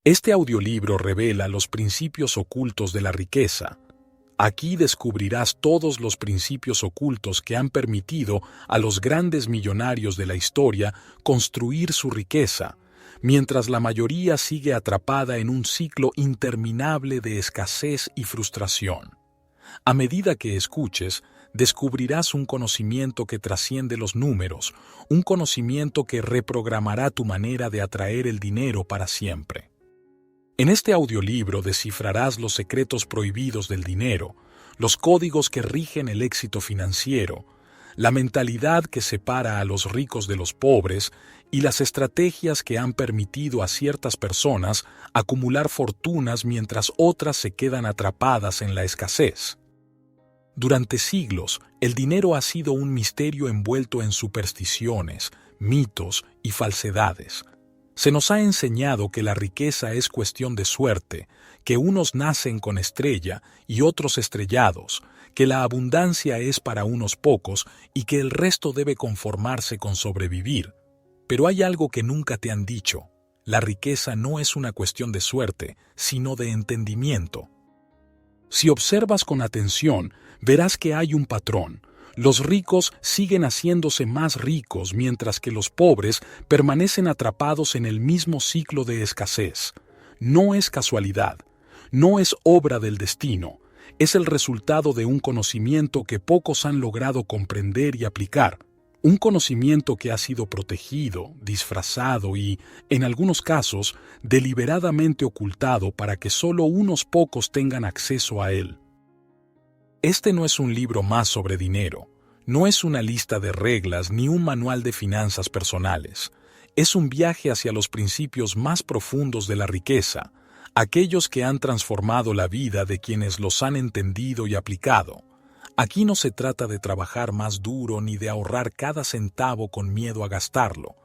Este audiolibro revela los principios ocultos de la riqueza. Aquí descubrirás todos los principios ocultos que han permitido a los grandes millonarios de la historia construir su riqueza, mientras la mayoría sigue atrapada en un ciclo interminable de escasez y frustración. A medida que escuches, descubrirás un conocimiento que trasciende los números, un conocimiento que reprogramará tu manera de atraer el dinero para siempre. En este audiolibro descifrarás los secretos prohibidos del dinero, los códigos que rigen el éxito financiero, la mentalidad que separa a los ricos de los pobres y las estrategias que han permitido a ciertas personas acumular fortunas mientras otras se quedan atrapadas en la escasez. Durante siglos, el dinero ha sido un misterio envuelto en supersticiones, mitos y falsedades. Se nos ha enseñado que la riqueza es cuestión de suerte, que unos nacen con estrella y otros estrellados, que la abundancia es para unos pocos y que el resto debe conformarse con sobrevivir. Pero hay algo que nunca te han dicho: la riqueza no es una cuestión de suerte, sino de entendimiento. Si observas con atención, verás que hay un patrón. Los ricos siguen haciéndose más ricos mientras que los pobres permanecen atrapados en el mismo ciclo de escasez. No es casualidad, no es obra del destino, es el resultado de un conocimiento que pocos han logrado comprender y aplicar. Un conocimiento que ha sido protegido, disfrazado y, en algunos casos, deliberadamente ocultado para que solo unos pocos tengan acceso a él. Este no es un libro más sobre dinero, no es una lista de reglas ni un manual de finanzas personales. Es un viaje hacia los principios más profundos de la riqueza, aquellos que han transformado la vida de quienes los han entendido y aplicado. Aquí no se trata de trabajar más duro ni de ahorrar cada centavo con miedo a gastarlo.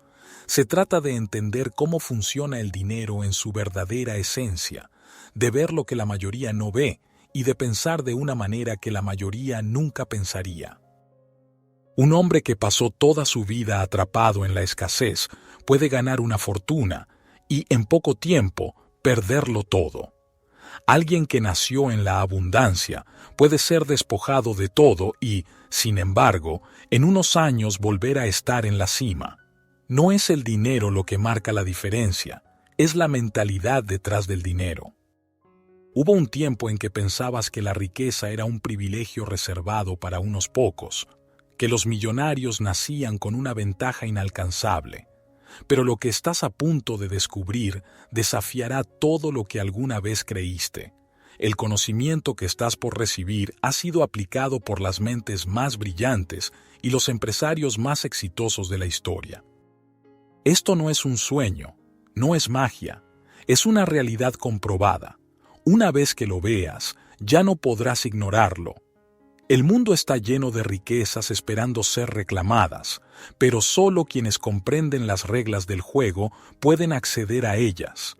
Se trata de entender cómo funciona el dinero en su verdadera esencia, de ver lo que la mayoría no ve y de pensar de una manera que la mayoría nunca pensaría. Un hombre que pasó toda su vida atrapado en la escasez puede ganar una fortuna y, en poco tiempo, perderlo todo. Alguien que nació en la abundancia puede ser despojado de todo y, sin embargo, en unos años volver a estar en la cima. No es el dinero lo que marca la diferencia, es la mentalidad detrás del dinero. Hubo un tiempo en que pensabas que la riqueza era un privilegio reservado para unos pocos, que los millonarios nacían con una ventaja inalcanzable. Pero lo que estás a punto de descubrir desafiará todo lo que alguna vez creíste. El conocimiento que estás por recibir ha sido aplicado por las mentes más brillantes y los empresarios más exitosos de la historia. Esto no es un sueño, no es magia, es una realidad comprobada. Una vez que lo veas, ya no podrás ignorarlo. El mundo está lleno de riquezas esperando ser reclamadas, pero solo quienes comprenden las reglas del juego pueden acceder a ellas.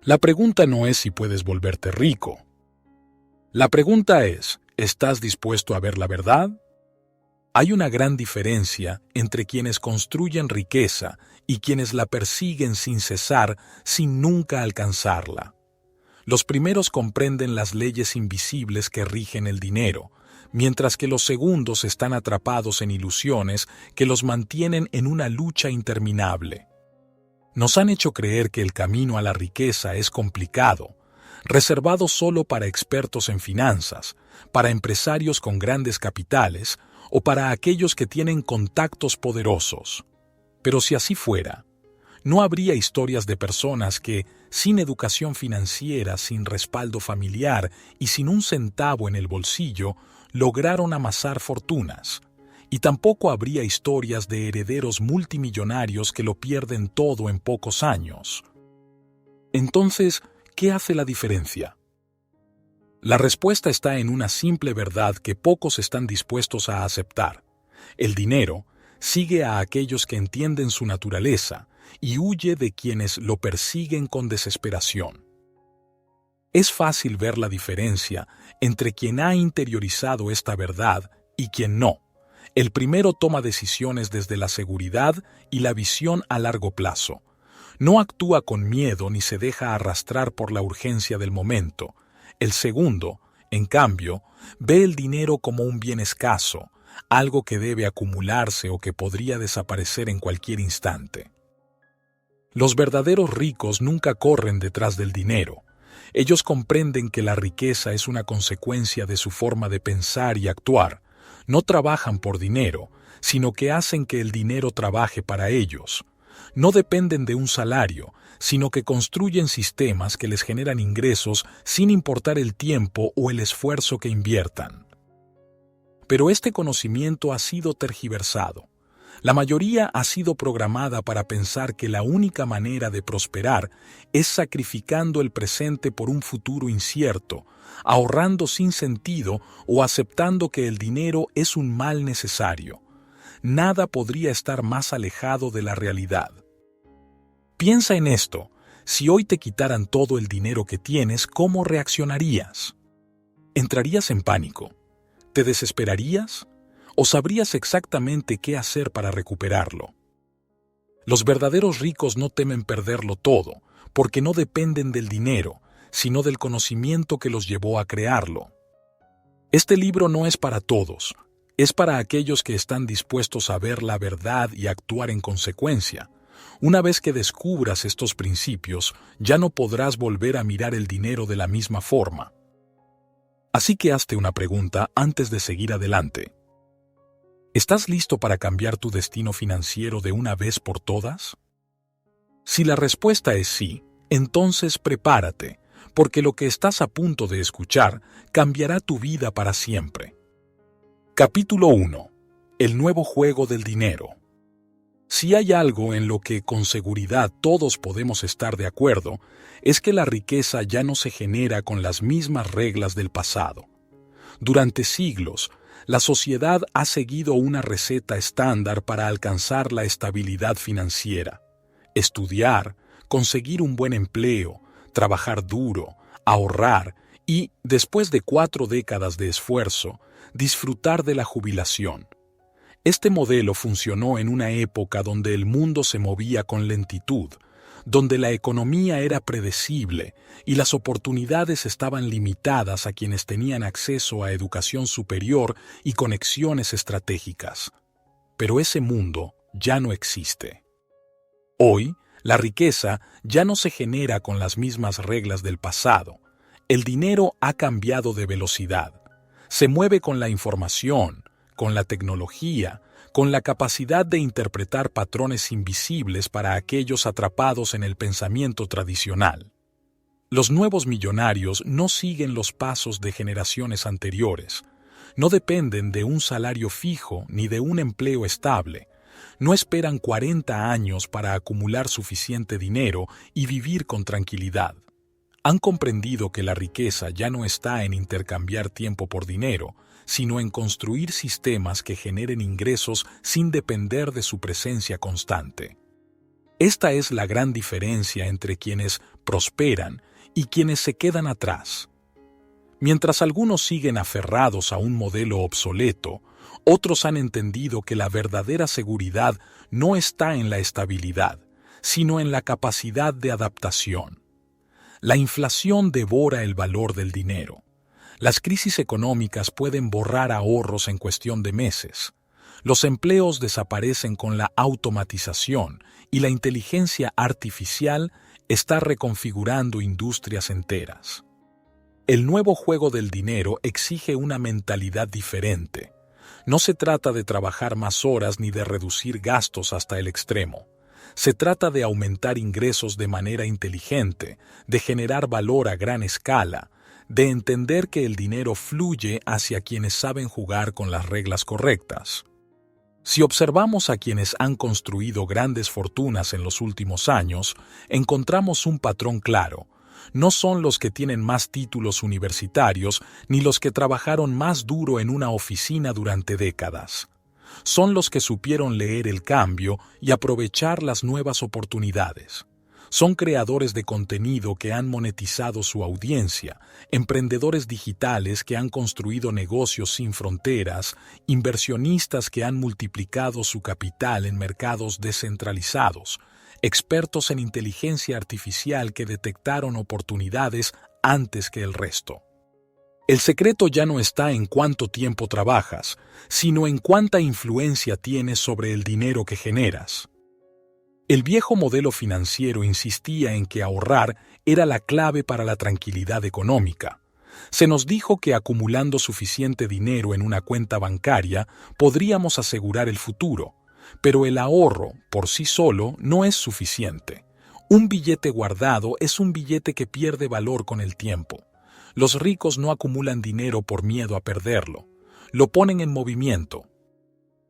La pregunta no es si puedes volverte rico. La pregunta es, ¿estás dispuesto a ver la verdad? Hay una gran diferencia entre quienes construyen riqueza y quienes la persiguen sin cesar, sin nunca alcanzarla. Los primeros comprenden las leyes invisibles que rigen el dinero, mientras que los segundos están atrapados en ilusiones que los mantienen en una lucha interminable. Nos han hecho creer que el camino a la riqueza es complicado, reservado solo para expertos en finanzas, para empresarios con grandes capitales o para aquellos que tienen contactos poderosos. Pero si así fuera, no habría historias de personas que, sin educación financiera, sin respaldo familiar y sin un centavo en el bolsillo, lograron amasar fortunas. Y tampoco habría historias de herederos multimillonarios que lo pierden todo en pocos años. Entonces, ¿qué hace la diferencia? La respuesta está en una simple verdad que pocos están dispuestos a aceptar. El dinero sigue a aquellos que entienden su naturaleza y huye de quienes lo persiguen con desesperación. Es fácil ver la diferencia entre quien ha interiorizado esta verdad y quien no. El primero toma decisiones desde la seguridad y la visión a largo plazo. No actúa con miedo ni se deja arrastrar por la urgencia del momento. El segundo, en cambio, ve el dinero como un bien escaso, algo que debe acumularse o que podría desaparecer en cualquier instante. Los verdaderos ricos nunca corren detrás del dinero. Ellos comprenden que la riqueza es una consecuencia de su forma de pensar y actuar. No trabajan por dinero, sino que hacen que el dinero trabaje para ellos. No dependen de un salario, sino que construyen sistemas que les generan ingresos sin importar el tiempo o el esfuerzo que inviertan. Pero este conocimiento ha sido tergiversado. La mayoría ha sido programada para pensar que la única manera de prosperar es sacrificando el presente por un futuro incierto, ahorrando sin sentido o aceptando que el dinero es un mal necesario. Nada podría estar más alejado de la realidad. Piensa en esto. Si hoy te quitaran todo el dinero que tienes, ¿cómo reaccionarías? ¿Entrarías en pánico? ¿Te desesperarías? ¿O sabrías exactamente qué hacer para recuperarlo? Los verdaderos ricos no temen perderlo todo, porque no dependen del dinero, sino del conocimiento que los llevó a crearlo. Este libro no es para todos, es para aquellos que están dispuestos a ver la verdad y actuar en consecuencia. Una vez que descubras estos principios, ya no podrás volver a mirar el dinero de la misma forma. Así que hazte una pregunta antes de seguir adelante. ¿Estás listo para cambiar tu destino financiero de una vez por todas? Si la respuesta es sí, entonces prepárate, porque lo que estás a punto de escuchar cambiará tu vida para siempre. Capítulo 1. El nuevo juego del dinero. Si hay algo en lo que con seguridad todos podemos estar de acuerdo, es que la riqueza ya no se genera con las mismas reglas del pasado. Durante siglos, la sociedad ha seguido una receta estándar para alcanzar la estabilidad financiera. Estudiar, conseguir un buen empleo, trabajar duro, ahorrar y, después de 4 décadas de esfuerzo, disfrutar de la jubilación. Este modelo funcionó en una época donde el mundo se movía con lentitud, donde la economía era predecible y las oportunidades estaban limitadas a quienes tenían acceso a educación superior y conexiones estratégicas. Pero ese mundo ya no existe. Hoy, la riqueza ya no se genera con las mismas reglas del pasado. El dinero ha cambiado de velocidad. Se mueve con la información, con la tecnología, con la capacidad de interpretar patrones invisibles para aquellos atrapados en el pensamiento tradicional. Los nuevos millonarios no siguen los pasos de generaciones anteriores, no dependen de un salario fijo ni de un empleo estable, no esperan 40 años para acumular suficiente dinero y vivir con tranquilidad. Han comprendido que la riqueza ya no está en intercambiar tiempo por dinero, sino en construir sistemas que generen ingresos sin depender de su presencia constante. Esta es la gran diferencia entre quienes prosperan y quienes se quedan atrás. Mientras algunos siguen aferrados a un modelo obsoleto, otros han entendido que la verdadera seguridad no está en la estabilidad, sino en la capacidad de adaptación. La inflación devora el valor del dinero. Las crisis económicas pueden borrar ahorros en cuestión de meses. Los empleos desaparecen con la automatización y la inteligencia artificial está reconfigurando industrias enteras. El nuevo juego del dinero exige una mentalidad diferente. No se trata de trabajar más horas ni de reducir gastos hasta el extremo. Se trata de aumentar ingresos de manera inteligente, de generar valor a gran escala, de entender que el dinero fluye hacia quienes saben jugar con las reglas correctas. Si observamos a quienes han construido grandes fortunas en los últimos años, encontramos un patrón claro. No son los que tienen más títulos universitarios ni los que trabajaron más duro en una oficina durante décadas. Son los que supieron leer el cambio y aprovechar las nuevas oportunidades. Son creadores de contenido que han monetizado su audiencia, emprendedores digitales que han construido negocios sin fronteras, inversionistas que han multiplicado su capital en mercados descentralizados, expertos en inteligencia artificial que detectaron oportunidades antes que el resto. El secreto ya no está en cuánto tiempo trabajas, sino en cuánta influencia tienes sobre el dinero que generas. El viejo modelo financiero insistía en que ahorrar era la clave para la tranquilidad económica. Se nos dijo que acumulando suficiente dinero en una cuenta bancaria podríamos asegurar el futuro, pero el ahorro por sí solo no es suficiente. Un billete guardado es un billete que pierde valor con el tiempo. Los ricos no acumulan dinero por miedo a perderlo, lo ponen en movimiento.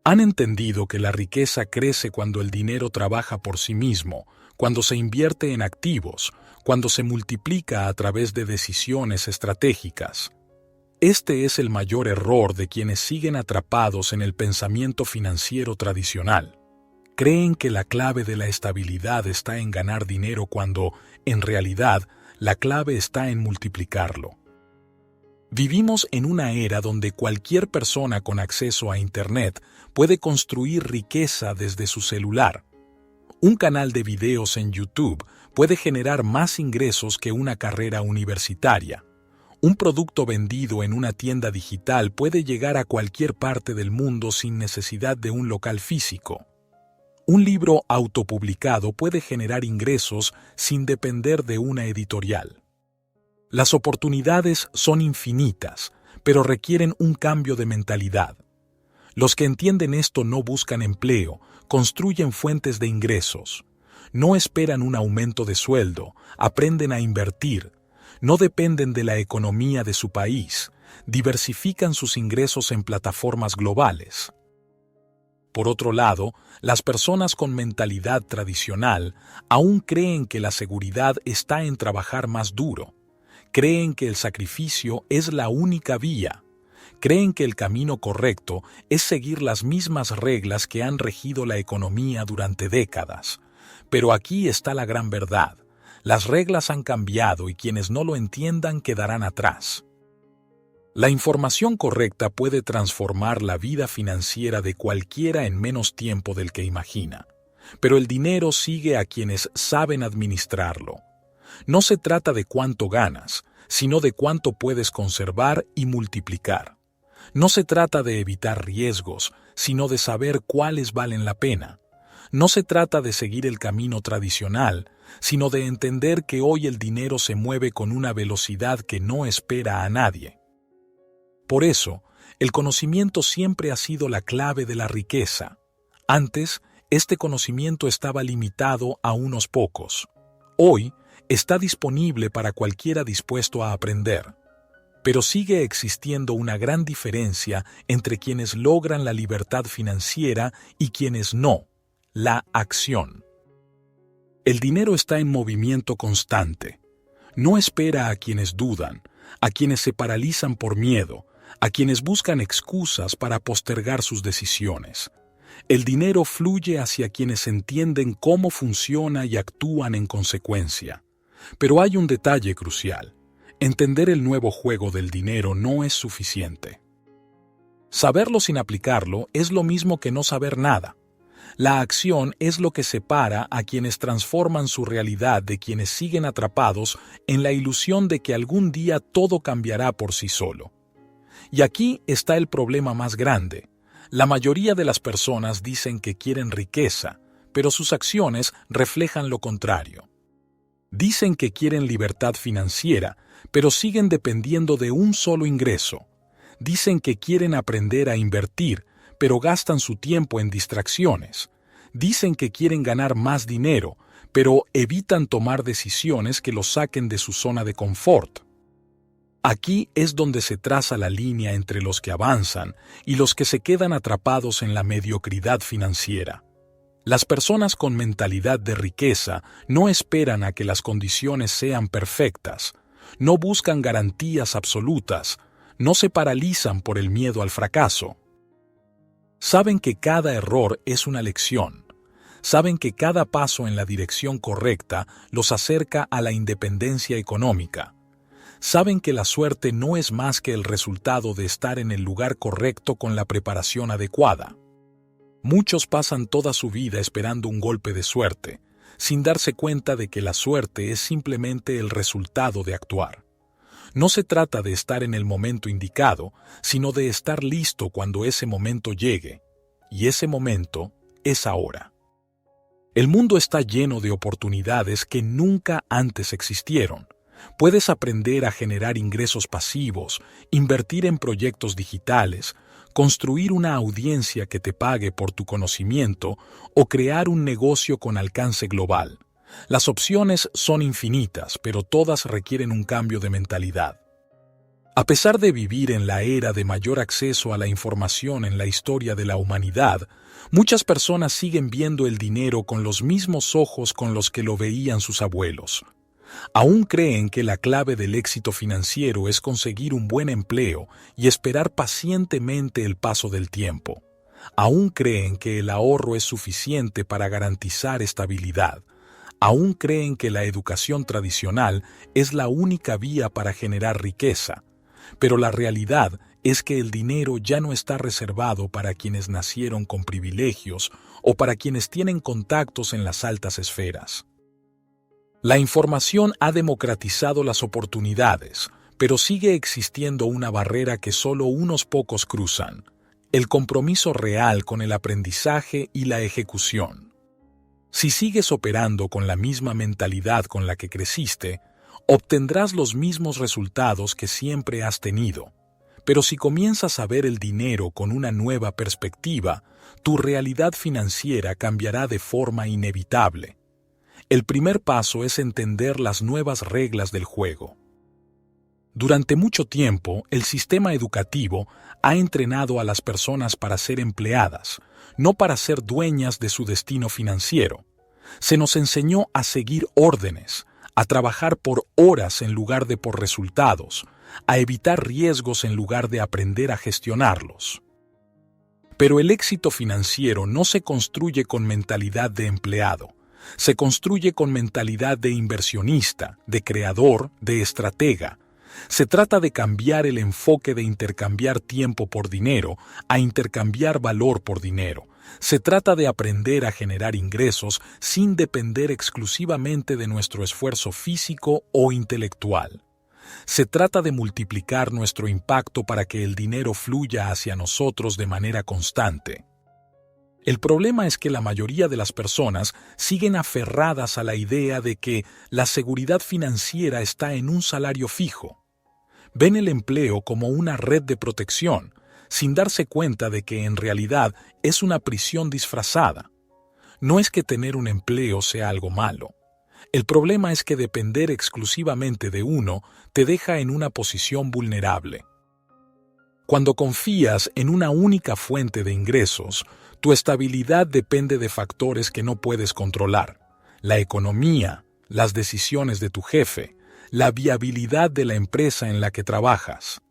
Han entendido que la riqueza crece cuando el dinero trabaja por sí mismo, cuando se invierte en activos, cuando se multiplica a través de decisiones estratégicas. Este es el mayor error de quienes siguen atrapados en el pensamiento financiero tradicional. Creen que la clave de la estabilidad está en ganar dinero cuando, en realidad, la clave está en multiplicarlo. Vivimos en una era donde cualquier persona con acceso a Internet puede construir riqueza desde su celular. Un canal de videos en YouTube puede generar más ingresos que una carrera universitaria. Un producto vendido en una tienda digital puede llegar a cualquier parte del mundo sin necesidad de un local físico. Un libro autopublicado puede generar ingresos sin depender de una editorial. Las oportunidades son infinitas, pero requieren un cambio de mentalidad. Los que entienden esto no buscan empleo, construyen fuentes de ingresos. No esperan un aumento de sueldo, aprenden a invertir. No dependen de la economía de su país, diversifican sus ingresos en plataformas globales. Por otro lado, las personas con mentalidad tradicional aún creen que la seguridad está en trabajar más duro. Creen que el sacrificio es la única vía. Creen que el camino correcto es seguir las mismas reglas que han regido la economía durante décadas. Pero aquí está la gran verdad. Las reglas han cambiado y quienes no lo entiendan quedarán atrás. La información correcta puede transformar la vida financiera de cualquiera en menos tiempo del que imagina. Pero el dinero sigue a quienes saben administrarlo. No se trata de cuánto ganas, sino de cuánto puedes conservar y multiplicar. No se trata de evitar riesgos, sino de saber cuáles valen la pena. No se trata de seguir el camino tradicional, sino de entender que hoy el dinero se mueve con una velocidad que no espera a nadie. Por eso, el conocimiento siempre ha sido la clave de la riqueza. Antes, este conocimiento estaba limitado a unos pocos. Hoy, está disponible para cualquiera dispuesto a aprender. Pero sigue existiendo una gran diferencia entre quienes logran la libertad financiera y quienes no, la acción. El dinero está en movimiento constante. No espera a quienes dudan, a quienes se paralizan por miedo, a quienes buscan excusas para postergar sus decisiones. El dinero fluye hacia quienes entienden cómo funciona y actúan en consecuencia. Pero hay un detalle crucial. Entender el nuevo juego del dinero no es suficiente. Saberlo sin aplicarlo es lo mismo que no saber nada. La acción es lo que separa a quienes transforman su realidad de quienes siguen atrapados en la ilusión de que algún día todo cambiará por sí solo. Y aquí está el problema más grande. La mayoría de las personas dicen que quieren riqueza, pero sus acciones reflejan lo contrario. Dicen que quieren libertad financiera, pero siguen dependiendo de un solo ingreso. Dicen que quieren aprender a invertir, pero gastan su tiempo en distracciones. Dicen que quieren ganar más dinero, pero evitan tomar decisiones que los saquen de su zona de confort. Aquí es donde se traza la línea entre los que avanzan y los que se quedan atrapados en la mediocridad financiera. Las personas con mentalidad de riqueza no esperan a que las condiciones sean perfectas, no buscan garantías absolutas, no se paralizan por el miedo al fracaso. Saben que cada error es una lección, saben que cada paso en la dirección correcta los acerca a la independencia económica. Saben que la suerte no es más que el resultado de estar en el lugar correcto con la preparación adecuada. Muchos pasan toda su vida esperando un golpe de suerte, sin darse cuenta de que la suerte es simplemente el resultado de actuar. No se trata de estar en el momento indicado, sino de estar listo cuando ese momento llegue, y ese momento es ahora. El mundo está lleno de oportunidades que nunca antes existieron. Puedes aprender a generar ingresos pasivos, invertir en proyectos digitales, construir una audiencia que te pague por tu conocimiento o crear un negocio con alcance global. Las opciones son infinitas, pero todas requieren un cambio de mentalidad. A pesar de vivir en la era de mayor acceso a la información en la historia de la humanidad, muchas personas siguen viendo el dinero con los mismos ojos con los que lo veían sus abuelos. Aún creen que la clave del éxito financiero es conseguir un buen empleo y esperar pacientemente el paso del tiempo. Aún creen que el ahorro es suficiente para garantizar estabilidad. Aún creen que la educación tradicional es la única vía para generar riqueza. Pero la realidad es que el dinero ya no está reservado para quienes nacieron con privilegios o para quienes tienen contactos en las altas esferas. La información ha democratizado las oportunidades, pero sigue existiendo una barrera que solo unos pocos cruzan: el compromiso real con el aprendizaje y la ejecución. Si sigues operando con la misma mentalidad con la que creciste, obtendrás los mismos resultados que siempre has tenido. Pero si comienzas a ver el dinero con una nueva perspectiva, tu realidad financiera cambiará de forma inevitable. El primer paso es entender las nuevas reglas del juego. Durante mucho tiempo, el sistema educativo ha entrenado a las personas para ser empleadas, no para ser dueñas de su destino financiero. Se nos enseñó a seguir órdenes, a trabajar por horas en lugar de por resultados, a evitar riesgos en lugar de aprender a gestionarlos. Pero el éxito financiero no se construye con mentalidad de empleado, se construye con mentalidad de inversionista, de creador, de estratega. Se trata de cambiar el enfoque de intercambiar tiempo por dinero a intercambiar valor por dinero. Se trata de aprender a generar ingresos sin depender exclusivamente de nuestro esfuerzo físico o intelectual. Se trata de multiplicar nuestro impacto para que el dinero fluya hacia nosotros de manera constante. El problema es que la mayoría de las personas siguen aferradas a la idea de que la seguridad financiera está en un salario fijo. Ven el empleo como una red de protección, sin darse cuenta de que en realidad es una prisión disfrazada. No es que tener un empleo sea algo malo. El problema es que depender exclusivamente de uno te deja en una posición vulnerable. Cuando confías en una única fuente de ingresos, tu estabilidad depende de factores que no puedes controlar: la economía, las decisiones de tu jefe, la viabilidad de la empresa en la que trabajas.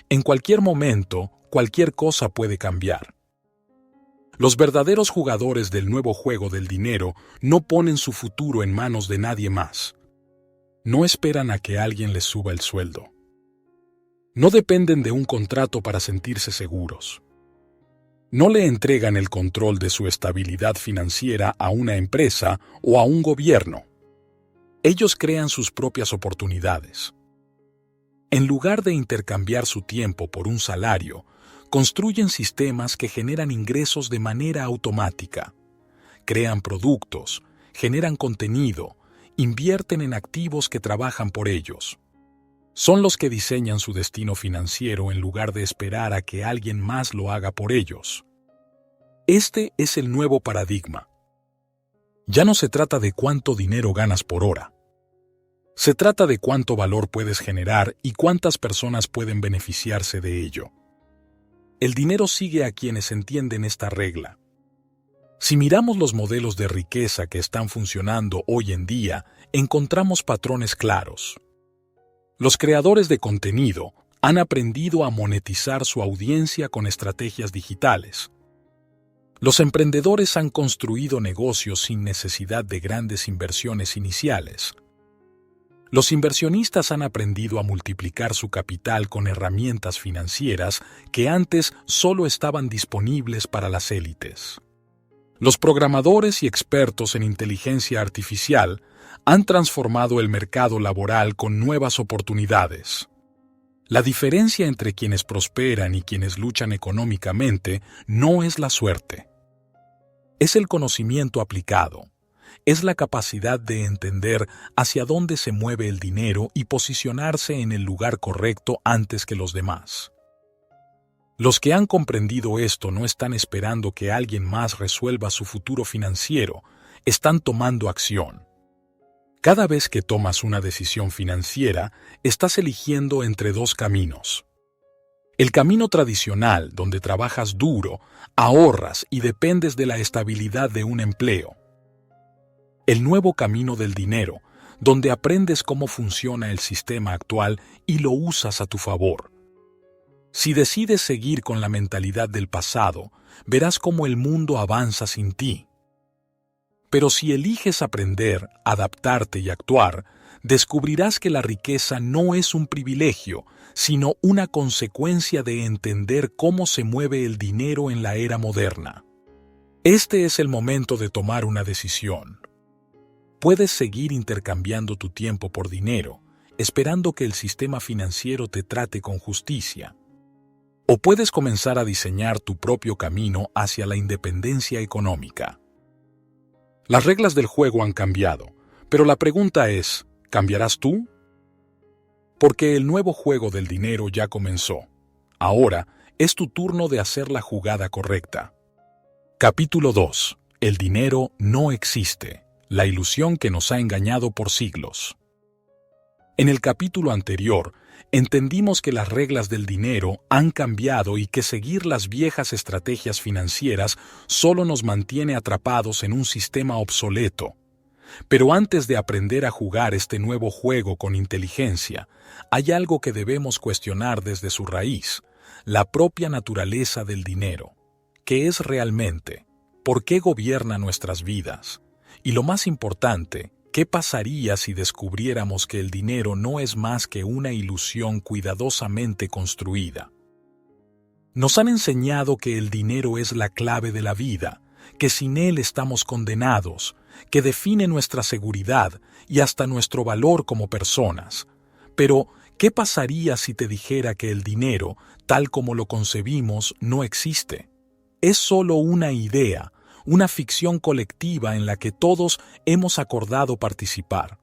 En cualquier momento, cualquier cosa puede cambiar. Los verdaderos jugadores del nuevo juego del dinero no ponen su futuro en manos de nadie más. No esperan a que alguien les suba el sueldo. No dependen de un contrato para sentirse seguros. No le entregan el control de su estabilidad financiera a una empresa o a un gobierno. Ellos crean sus propias oportunidades. En lugar de intercambiar su tiempo por un salario, construyen sistemas que generan ingresos de manera automática. Crean productos, generan contenido, invierten en activos que trabajan por ellos. Son los que diseñan su destino financiero en lugar de esperar a que alguien más lo haga por ellos. Este es el nuevo paradigma. Ya no se trata de cuánto dinero ganas por hora. Se trata de cuánto valor puedes generar y cuántas personas pueden beneficiarse de ello. El dinero sigue a quienes entienden esta regla. Si miramos los modelos de riqueza que están funcionando hoy en día, encontramos patrones claros. Los creadores de contenido han aprendido a monetizar su audiencia con estrategias digitales. Los emprendedores han construido negocios sin necesidad de grandes inversiones iniciales. Los inversionistas han aprendido a multiplicar su capital con herramientas financieras que antes solo estaban disponibles para las élites. Los programadores y expertos en inteligencia artificial han transformado el mercado laboral con nuevas oportunidades. La diferencia entre quienes prosperan y quienes luchan económicamente no es la suerte. Es el conocimiento aplicado. Es la capacidad de entender hacia dónde se mueve el dinero y posicionarse en el lugar correcto antes que los demás. Los que han comprendido esto no están esperando que alguien más resuelva su futuro financiero, están tomando acción. Cada vez que tomas una decisión financiera, estás eligiendo entre dos caminos. El camino tradicional, donde trabajas duro, ahorras y dependes de la estabilidad de un empleo. El nuevo camino del dinero, donde aprendes cómo funciona el sistema actual y lo usas a tu favor. Si decides seguir con la mentalidad del pasado, verás cómo el mundo avanza sin ti. Pero si eliges aprender, adaptarte y actuar, descubrirás que la riqueza no es un privilegio, sino una consecuencia de entender cómo se mueve el dinero en la era moderna. Este es el momento de tomar una decisión. Puedes seguir intercambiando tu tiempo por dinero, esperando que el sistema financiero te trate con justicia. O puedes comenzar a diseñar tu propio camino hacia la independencia económica. Las reglas del juego han cambiado, pero la pregunta es, ¿cambiarás tú? Porque el nuevo juego del dinero ya comenzó. Ahora es tu turno de hacer la jugada correcta. Capítulo 2. El dinero no existe. La ilusión que nos ha engañado por siglos. En el capítulo anterior, entendimos que las reglas del dinero han cambiado y que seguir las viejas estrategias financieras solo nos mantiene atrapados en un sistema obsoleto. Pero antes de aprender a jugar este nuevo juego con inteligencia, hay algo que debemos cuestionar desde su raíz, la propia naturaleza del dinero. ¿Qué es realmente? ¿Por qué gobierna nuestras vidas? Y lo más importante, ¿qué pasaría si descubriéramos que el dinero no es más que una ilusión cuidadosamente construida? Nos han enseñado que el dinero es la clave de la vida, que sin él estamos condenados, que define nuestra seguridad y hasta nuestro valor como personas. Pero, ¿qué pasaría si te dijera que el dinero, tal como lo concebimos, no existe? Es solo una idea, una ficción colectiva en la que todos hemos acordado participar.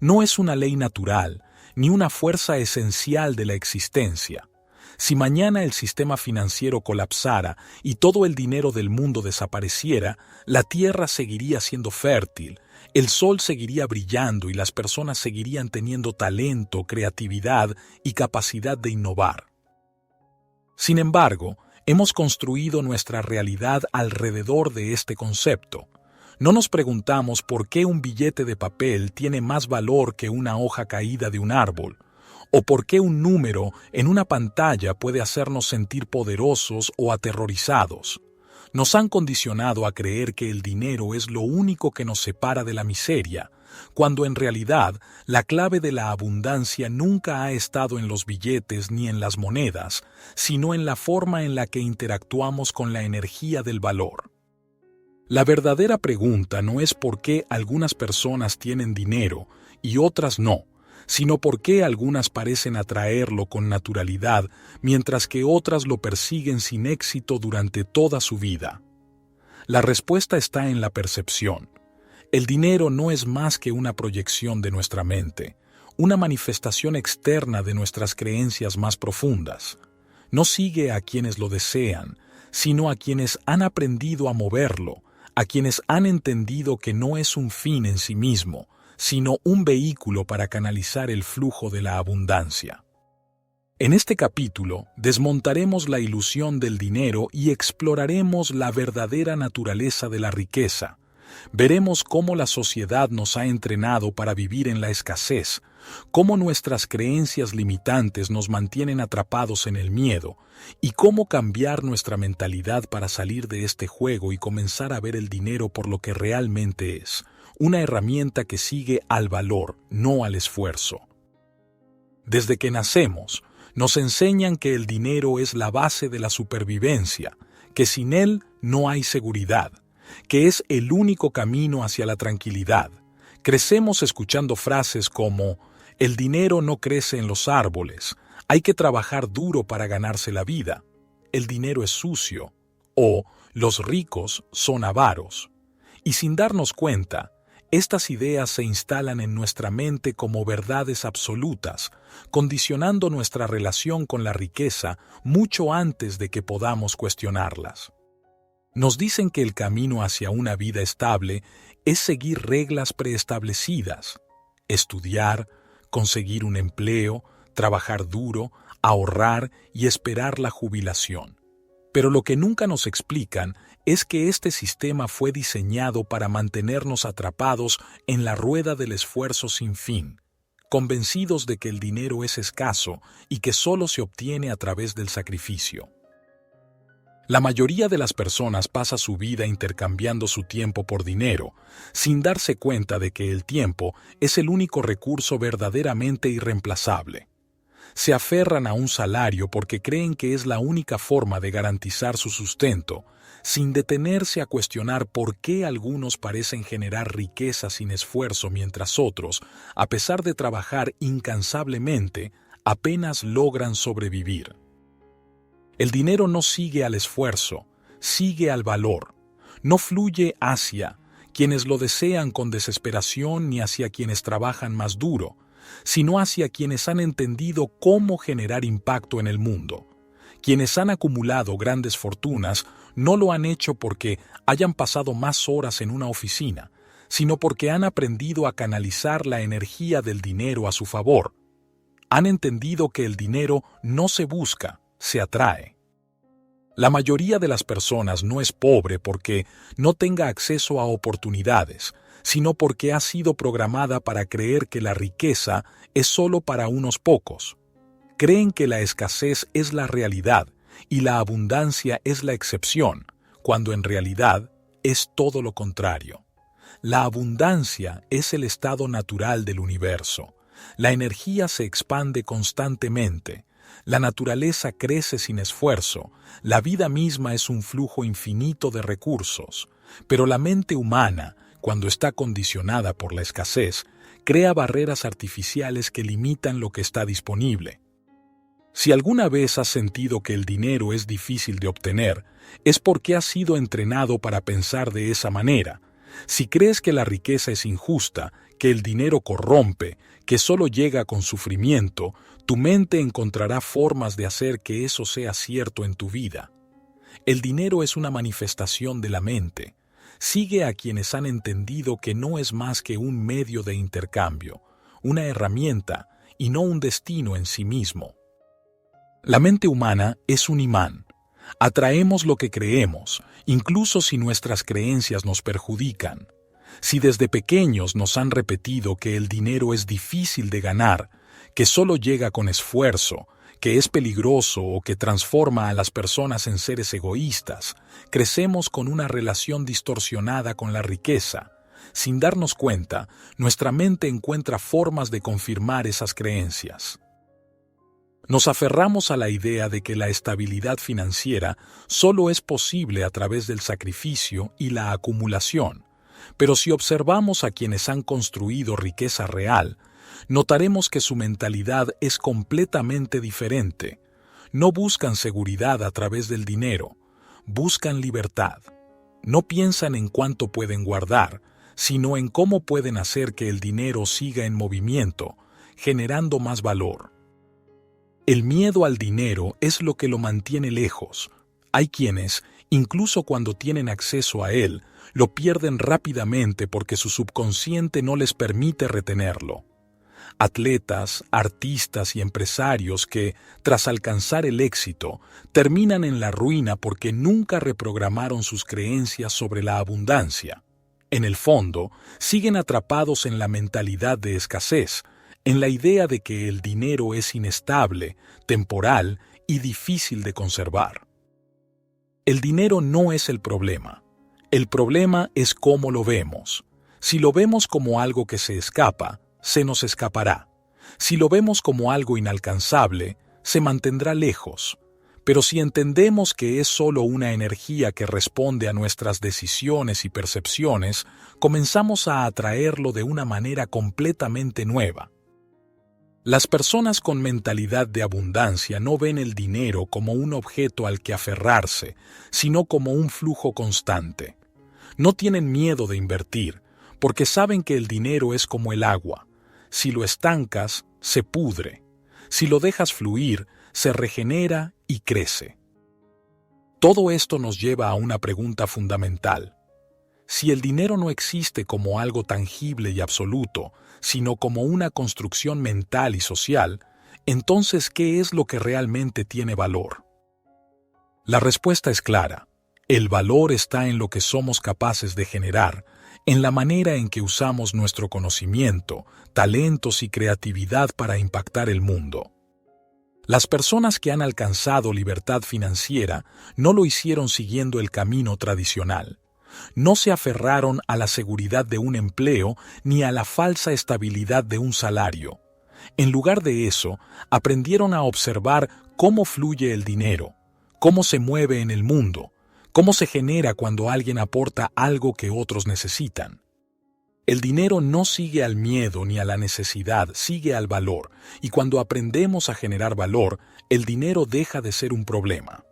No es una ley natural, ni una fuerza esencial de la existencia. Si mañana el sistema financiero colapsara y todo el dinero del mundo desapareciera, la tierra seguiría siendo fértil, el sol seguiría brillando y las personas seguirían teniendo talento, creatividad y capacidad de innovar. Sin embargo, hemos construido nuestra realidad alrededor de este concepto. No nos preguntamos por qué un billete de papel tiene más valor que una hoja caída de un árbol, o por qué un número en una pantalla puede hacernos sentir poderosos o aterrorizados. Nos han condicionado a creer que el dinero es lo único que nos separa de la miseria, cuando en realidad la clave de la abundancia nunca ha estado en los billetes ni en las monedas, sino en la forma en la que interactuamos con la energía del valor. La verdadera pregunta no es por qué algunas personas tienen dinero y otras no, sino por qué algunas parecen atraerlo con naturalidad, mientras que otras lo persiguen sin éxito durante toda su vida. La respuesta está en la percepción. El dinero no es más que una proyección de nuestra mente, una manifestación externa de nuestras creencias más profundas. No sigue a quienes lo desean, sino a quienes han aprendido a moverlo, a quienes han entendido que no es un fin en sí mismo, sino un vehículo para canalizar el flujo de la abundancia. En este capítulo desmontaremos la ilusión del dinero y exploraremos la verdadera naturaleza de la riqueza. Veremos cómo la sociedad nos ha entrenado para vivir en la escasez, cómo nuestras creencias limitantes nos mantienen atrapados en el miedo, y cómo cambiar nuestra mentalidad para salir de este juego y comenzar a ver el dinero por lo que realmente es, una herramienta que sigue al valor, no al esfuerzo. Desde que nacemos, nos enseñan que el dinero es la base de la supervivencia, que sin él no hay seguridad, que es el único camino hacia la tranquilidad. Crecemos escuchando frases como «el dinero no crece en los árboles», «hay que trabajar duro para ganarse la vida», «el dinero es sucio» o «los ricos son avaros». Y sin darnos cuenta, estas ideas se instalan en nuestra mente como verdades absolutas, condicionando nuestra relación con la riqueza mucho antes de que podamos cuestionarlas. Nos dicen que el camino hacia una vida estable es seguir reglas preestablecidas, estudiar, conseguir un empleo, trabajar duro, ahorrar y esperar la jubilación. Pero lo que nunca nos explican es que este sistema fue diseñado para mantenernos atrapados en la rueda del esfuerzo sin fin, convencidos de que el dinero es escaso y que solo se obtiene a través del sacrificio. La mayoría de las personas pasa su vida intercambiando su tiempo por dinero, sin darse cuenta de que el tiempo es el único recurso verdaderamente irreemplazable. Se aferran a un salario porque creen que es la única forma de garantizar su sustento, sin detenerse a cuestionar por qué algunos parecen generar riqueza sin esfuerzo mientras otros, a pesar de trabajar incansablemente, apenas logran sobrevivir. El dinero no sigue al esfuerzo, sigue al valor. No fluye hacia quienes lo desean con desesperación ni hacia quienes trabajan más duro, sino hacia quienes han entendido cómo generar impacto en el mundo. Quienes han acumulado grandes fortunas no lo han hecho porque hayan pasado más horas en una oficina, sino porque han aprendido a canalizar la energía del dinero a su favor. Han entendido que el dinero no se busca, se atrae. La mayoría de las personas no es pobre porque no tenga acceso a oportunidades, sino porque ha sido programada para creer que la riqueza es solo para unos pocos. Creen que la escasez es la realidad y la abundancia es la excepción, cuando en realidad es todo lo contrario. La abundancia es el estado natural del universo. La energía se expande constantemente. La naturaleza crece sin esfuerzo. La vida misma es un flujo infinito de recursos. Pero la mente humana, cuando está condicionada por la escasez, crea barreras artificiales que limitan lo que está disponible. Si alguna vez has sentido que el dinero es difícil de obtener, es porque has sido entrenado para pensar de esa manera. Si crees que la riqueza es injusta, que el dinero corrompe, que solo llega con sufrimiento, tu mente encontrará formas de hacer que eso sea cierto en tu vida. El dinero es una manifestación de la mente. Sigue a quienes han entendido que no es más que un medio de intercambio, una herramienta y no un destino en sí mismo. La mente humana es un imán. Atraemos lo que creemos, incluso si nuestras creencias nos perjudican. Si desde pequeños nos han repetido que el dinero es difícil de ganar, que solo llega con esfuerzo, que es peligroso o que transforma a las personas en seres egoístas, crecemos con una relación distorsionada con la riqueza. Sin darnos cuenta, nuestra mente encuentra formas de confirmar esas creencias. Nos aferramos a la idea de que la estabilidad financiera solo es posible a través del sacrificio y la acumulación, pero si observamos a quienes han construido riqueza real, notaremos que su mentalidad es completamente diferente. No buscan seguridad a través del dinero, buscan libertad. No piensan en cuánto pueden guardar, sino en cómo pueden hacer que el dinero siga en movimiento, generando más valor. El miedo al dinero es lo que lo mantiene lejos. Hay quienes, incluso cuando tienen acceso a él, lo pierden rápidamente porque su subconsciente no les permite retenerlo. Atletas, artistas y empresarios que, tras alcanzar el éxito, terminan en la ruina porque nunca reprogramaron sus creencias sobre la abundancia. En el fondo, siguen atrapados en la mentalidad de escasez, en la idea de que el dinero es inestable, temporal y difícil de conservar. El dinero no es el problema. El problema es cómo lo vemos. Si lo vemos como algo que se escapa, se nos escapará. Si lo vemos como algo inalcanzable, se mantendrá lejos. Pero si entendemos que es solo una energía que responde a nuestras decisiones y percepciones, comenzamos a atraerlo de una manera completamente nueva. Las personas con mentalidad de abundancia no ven el dinero como un objeto al que aferrarse, sino como un flujo constante. No tienen miedo de invertir, porque saben que el dinero es como el agua. Si lo estancas, se pudre. Si lo dejas fluir, se regenera y crece. Todo esto nos lleva a una pregunta fundamental. Si el dinero no existe como algo tangible y absoluto, sino como una construcción mental y social, entonces, ¿qué es lo que realmente tiene valor? La respuesta es clara. El valor está en lo que somos capaces de generar, en la manera en que usamos nuestro conocimiento, talentos y creatividad para impactar el mundo. Las personas que han alcanzado libertad financiera no lo hicieron siguiendo el camino tradicional. No se aferraron a la seguridad de un empleo ni a la falsa estabilidad de un salario. En lugar de eso, aprendieron a observar cómo fluye el dinero, cómo se mueve en el mundo, cómo se genera cuando alguien aporta algo que otros necesitan. El dinero no sigue al miedo ni a la necesidad, sigue al valor, y cuando aprendemos a generar valor, el dinero deja de ser un problema.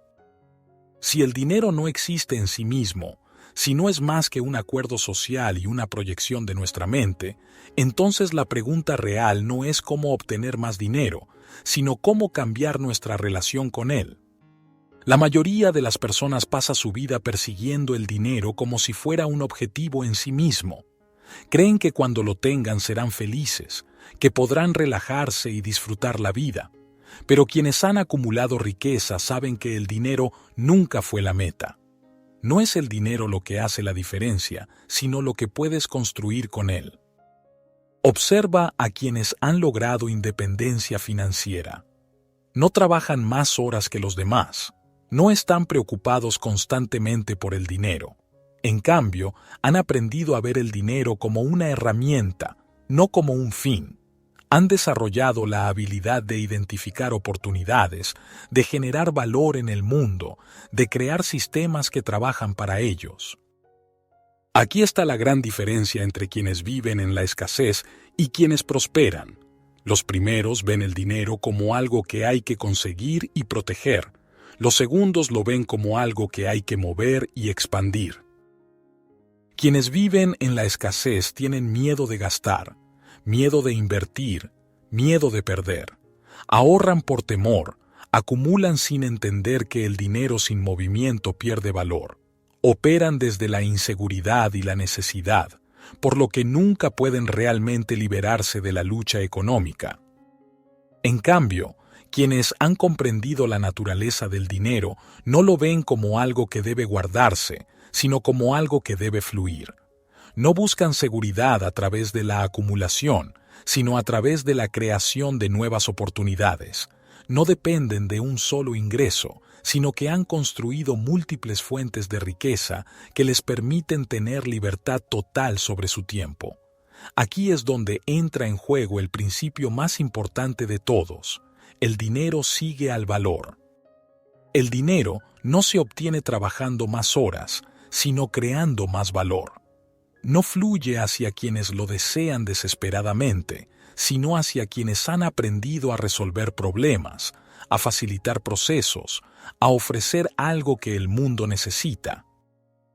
Si el dinero no existe en sí mismo, si no es más que un acuerdo social y una proyección de nuestra mente, entonces la pregunta real no es cómo obtener más dinero, sino cómo cambiar nuestra relación con él. La mayoría de las personas pasa su vida persiguiendo el dinero como si fuera un objetivo en sí mismo. Creen que cuando lo tengan serán felices, que podrán relajarse y disfrutar la vida. Pero quienes han acumulado riqueza saben que el dinero nunca fue la meta. No es el dinero lo que hace la diferencia, sino lo que puedes construir con él. Observa a quienes han logrado independencia financiera. No trabajan más horas que los demás. No están preocupados constantemente por el dinero. En cambio, han aprendido a ver el dinero como una herramienta, no como un fin. Han desarrollado la habilidad de identificar oportunidades, de generar valor en el mundo, de crear sistemas que trabajan para ellos. Aquí está la gran diferencia entre quienes viven en la escasez y quienes prosperan. Los primeros ven el dinero como algo que hay que conseguir y proteger. Los segundos lo ven como algo que hay que mover y expandir. Quienes viven en la escasez tienen miedo de gastar, miedo de invertir, miedo de perder. Ahorran por temor, acumulan sin entender que el dinero sin movimiento pierde valor. Operan desde la inseguridad y la necesidad, por lo que nunca pueden realmente liberarse de la lucha económica. En cambio, quienes han comprendido la naturaleza del dinero no lo ven como algo que debe guardarse, sino como algo que debe fluir. No buscan seguridad a través de la acumulación, sino a través de la creación de nuevas oportunidades. No dependen de un solo ingreso, sino que han construido múltiples fuentes de riqueza que les permiten tener libertad total sobre su tiempo. Aquí es donde entra en juego el principio más importante de todos. El dinero sigue al valor. El dinero no se obtiene trabajando más horas, sino creando más valor. No fluye hacia quienes lo desean desesperadamente, sino hacia quienes han aprendido a resolver problemas, a facilitar procesos, a ofrecer algo que el mundo necesita.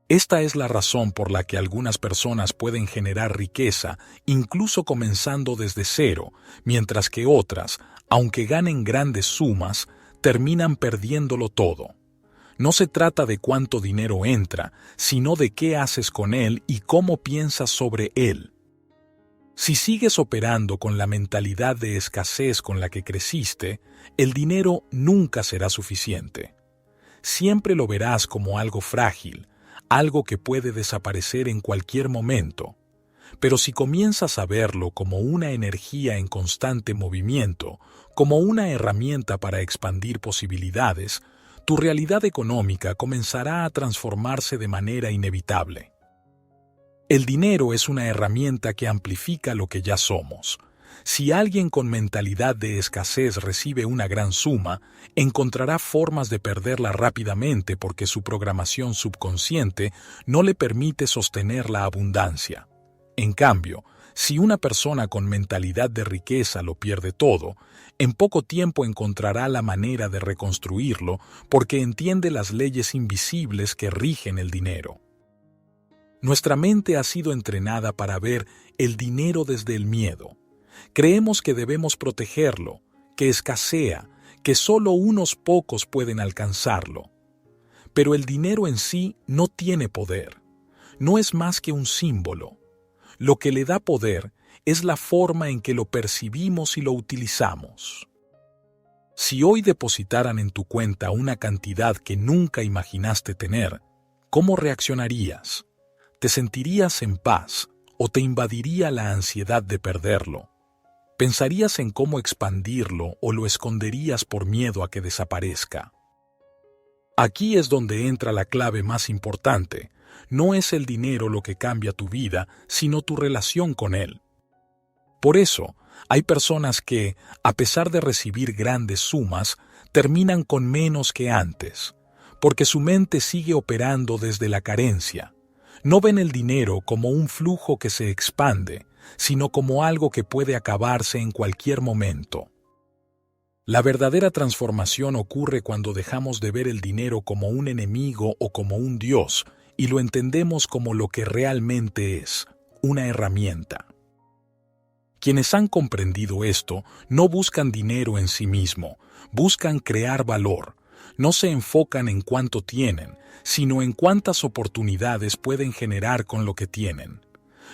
Esta es la razón por la que algunas personas pueden generar riqueza incluso comenzando desde cero, mientras que otras, aunque ganen grandes sumas, terminan perdiéndolo todo. No se trata de cuánto dinero entra, sino de qué haces con él y cómo piensas sobre él. Si sigues operando con la mentalidad de escasez con la que creciste, el dinero nunca será suficiente. Siempre lo verás como algo frágil, algo que puede desaparecer en cualquier momento. Pero si comienzas a verlo como una energía en constante movimiento, como una herramienta para expandir posibilidades, tu realidad económica comenzará a transformarse de manera inevitable. El dinero es una herramienta que amplifica lo que ya somos. Si alguien con mentalidad de escasez recibe una gran suma, encontrará formas de perderla rápidamente porque su programación subconsciente no le permite sostener la abundancia. En cambio, si una persona con mentalidad de riqueza lo pierde todo, en poco tiempo encontrará la manera de reconstruirlo porque entiende las leyes invisibles que rigen el dinero. Nuestra mente ha sido entrenada para ver el dinero desde el miedo. Creemos que debemos protegerlo, que escasea, que solo unos pocos pueden alcanzarlo. Pero el dinero en sí no tiene poder. No es más que un símbolo. Lo que le da poder es la forma en que lo percibimos y lo utilizamos. Si hoy depositaran en tu cuenta una cantidad que nunca imaginaste tener, ¿cómo reaccionarías? ¿Te sentirías en paz o te invadiría la ansiedad de perderlo? ¿Pensarías en cómo expandirlo o lo esconderías por miedo a que desaparezca? Aquí es donde entra la clave más importante. No es el dinero lo que cambia tu vida, sino tu relación con él. Por eso, hay personas que, a pesar de recibir grandes sumas, terminan con menos que antes, porque su mente sigue operando desde la carencia. No ven el dinero como un flujo que se expande, sino como algo que puede acabarse en cualquier momento. La verdadera transformación ocurre cuando dejamos de ver el dinero como un enemigo o como un dios y lo entendemos como lo que realmente es, una herramienta. Quienes han comprendido esto no buscan dinero en sí mismo, buscan crear valor. No se enfocan en cuánto tienen, sino en cuántas oportunidades pueden generar con lo que tienen.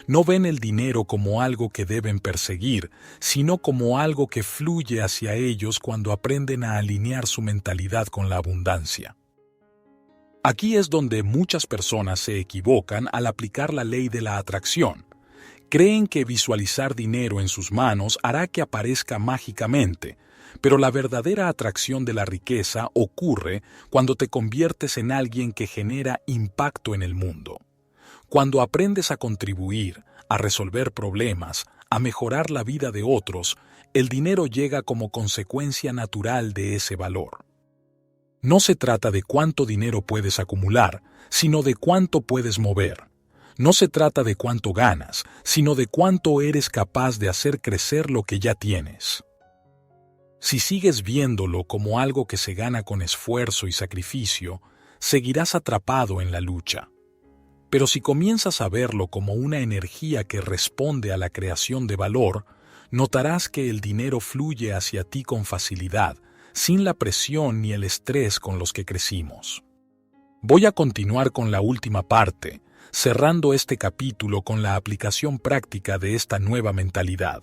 No ven el dinero como algo que deben perseguir, sino como algo que fluye hacia ellos cuando aprenden a alinear su mentalidad con la abundancia. Aquí es donde muchas personas se equivocan al aplicar la ley de la atracción. Creen que visualizar dinero en sus manos hará que aparezca mágicamente, pero la verdadera atracción de la riqueza ocurre cuando te conviertes en alguien que genera impacto en el mundo. Cuando aprendes a contribuir, a resolver problemas, a mejorar la vida de otros, el dinero llega como consecuencia natural de ese valor. No se trata de cuánto dinero puedes acumular, sino de cuánto puedes mover. No se trata de cuánto ganas, sino de cuánto eres capaz de hacer crecer lo que ya tienes. Si sigues viéndolo como algo que se gana con esfuerzo y sacrificio, seguirás atrapado en la lucha. Pero si comienzas a verlo como una energía que responde a la creación de valor, notarás que el dinero fluye hacia ti con facilidad, sin la presión ni el estrés con los que crecimos. Voy a continuar con la última parte, cerrando este capítulo con la aplicación práctica de esta nueva mentalidad.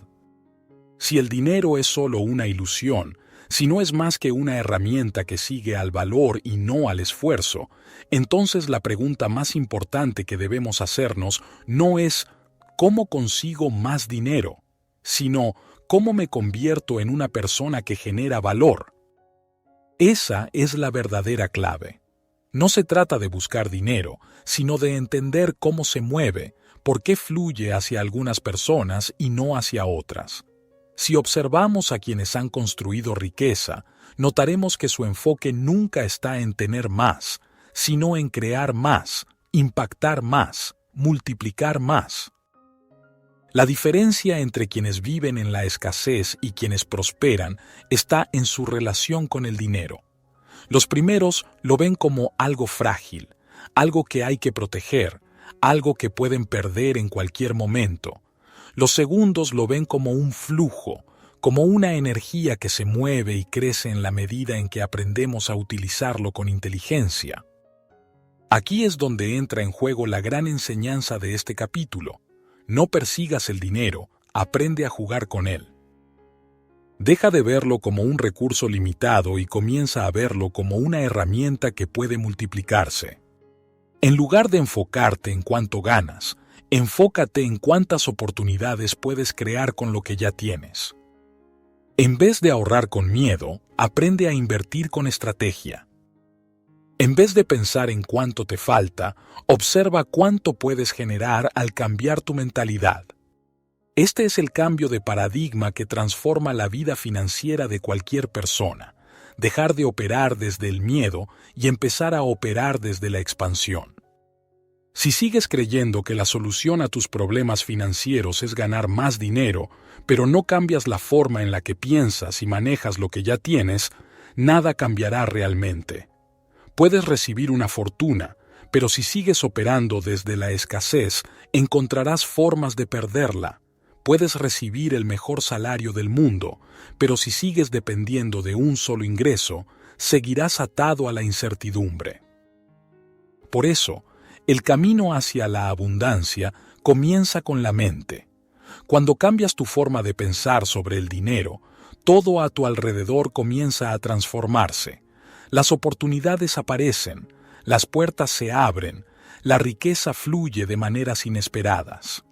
Si el dinero es solo una ilusión, si no es más que una herramienta que sigue al valor y no al esfuerzo, entonces la pregunta más importante que debemos hacernos no es ¿cómo consigo más dinero?, sino ¿cómo me convierto en una persona que genera valor? Esa es la verdadera clave. No se trata de buscar dinero, sino de entender cómo se mueve, por qué fluye hacia algunas personas y no hacia otras. Si observamos a quienes han construido riqueza, notaremos que su enfoque nunca está en tener más, sino en crear más, impactar más, multiplicar más. La diferencia entre quienes viven en la escasez y quienes prosperan está en su relación con el dinero. Los primeros lo ven como algo frágil, algo que hay que proteger, algo que pueden perder en cualquier momento. Los segundos lo ven como un flujo, como una energía que se mueve y crece en la medida en que aprendemos a utilizarlo con inteligencia. Aquí es donde entra en juego la gran enseñanza de este capítulo. No persigas el dinero, aprende a jugar con él. Deja de verlo como un recurso limitado y comienza a verlo como una herramienta que puede multiplicarse. En lugar de enfocarte en cuánto ganas, enfócate en cuántas oportunidades puedes crear con lo que ya tienes. En vez de ahorrar con miedo, aprende a invertir con estrategia. En vez de pensar en cuánto te falta, observa cuánto puedes generar al cambiar tu mentalidad. Este es el cambio de paradigma que transforma la vida financiera de cualquier persona. Dejar de operar desde el miedo y empezar a operar desde la expansión. Si sigues creyendo que la solución a tus problemas financieros es ganar más dinero, pero no cambias la forma en la que piensas y manejas lo que ya tienes, nada cambiará realmente. Puedes recibir una fortuna, pero si sigues operando desde la escasez, encontrarás formas de perderla. Puedes recibir el mejor salario del mundo, pero si sigues dependiendo de un solo ingreso, seguirás atado a la incertidumbre. Por eso, el camino hacia la abundancia comienza con la mente. Cuando cambias tu forma de pensar sobre el dinero, todo a tu alrededor comienza a transformarse. Las oportunidades aparecen, las puertas se abren, la riqueza fluye de maneras inesperadas.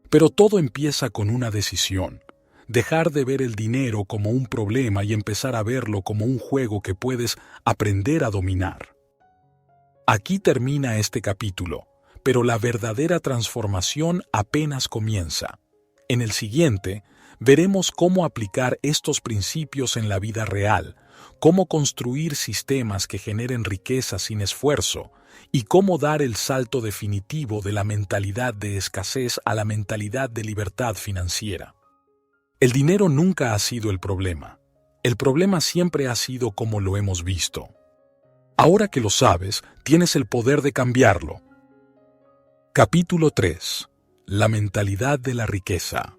Pero todo empieza con una decisión: dejar de ver el dinero como un problema y empezar a verlo como un juego que puedes aprender a dominar. Aquí termina este capítulo, pero la verdadera transformación apenas comienza. En el siguiente, veremos cómo aplicar estos principios en la vida real, cómo construir sistemas que generen riqueza sin esfuerzo y cómo dar el salto definitivo de la mentalidad de escasez a la mentalidad de libertad financiera. El dinero nunca ha sido el problema. El problema siempre ha sido como lo hemos visto. Ahora que lo sabes, tienes el poder de cambiarlo. Capítulo 3. La mentalidad de la riqueza.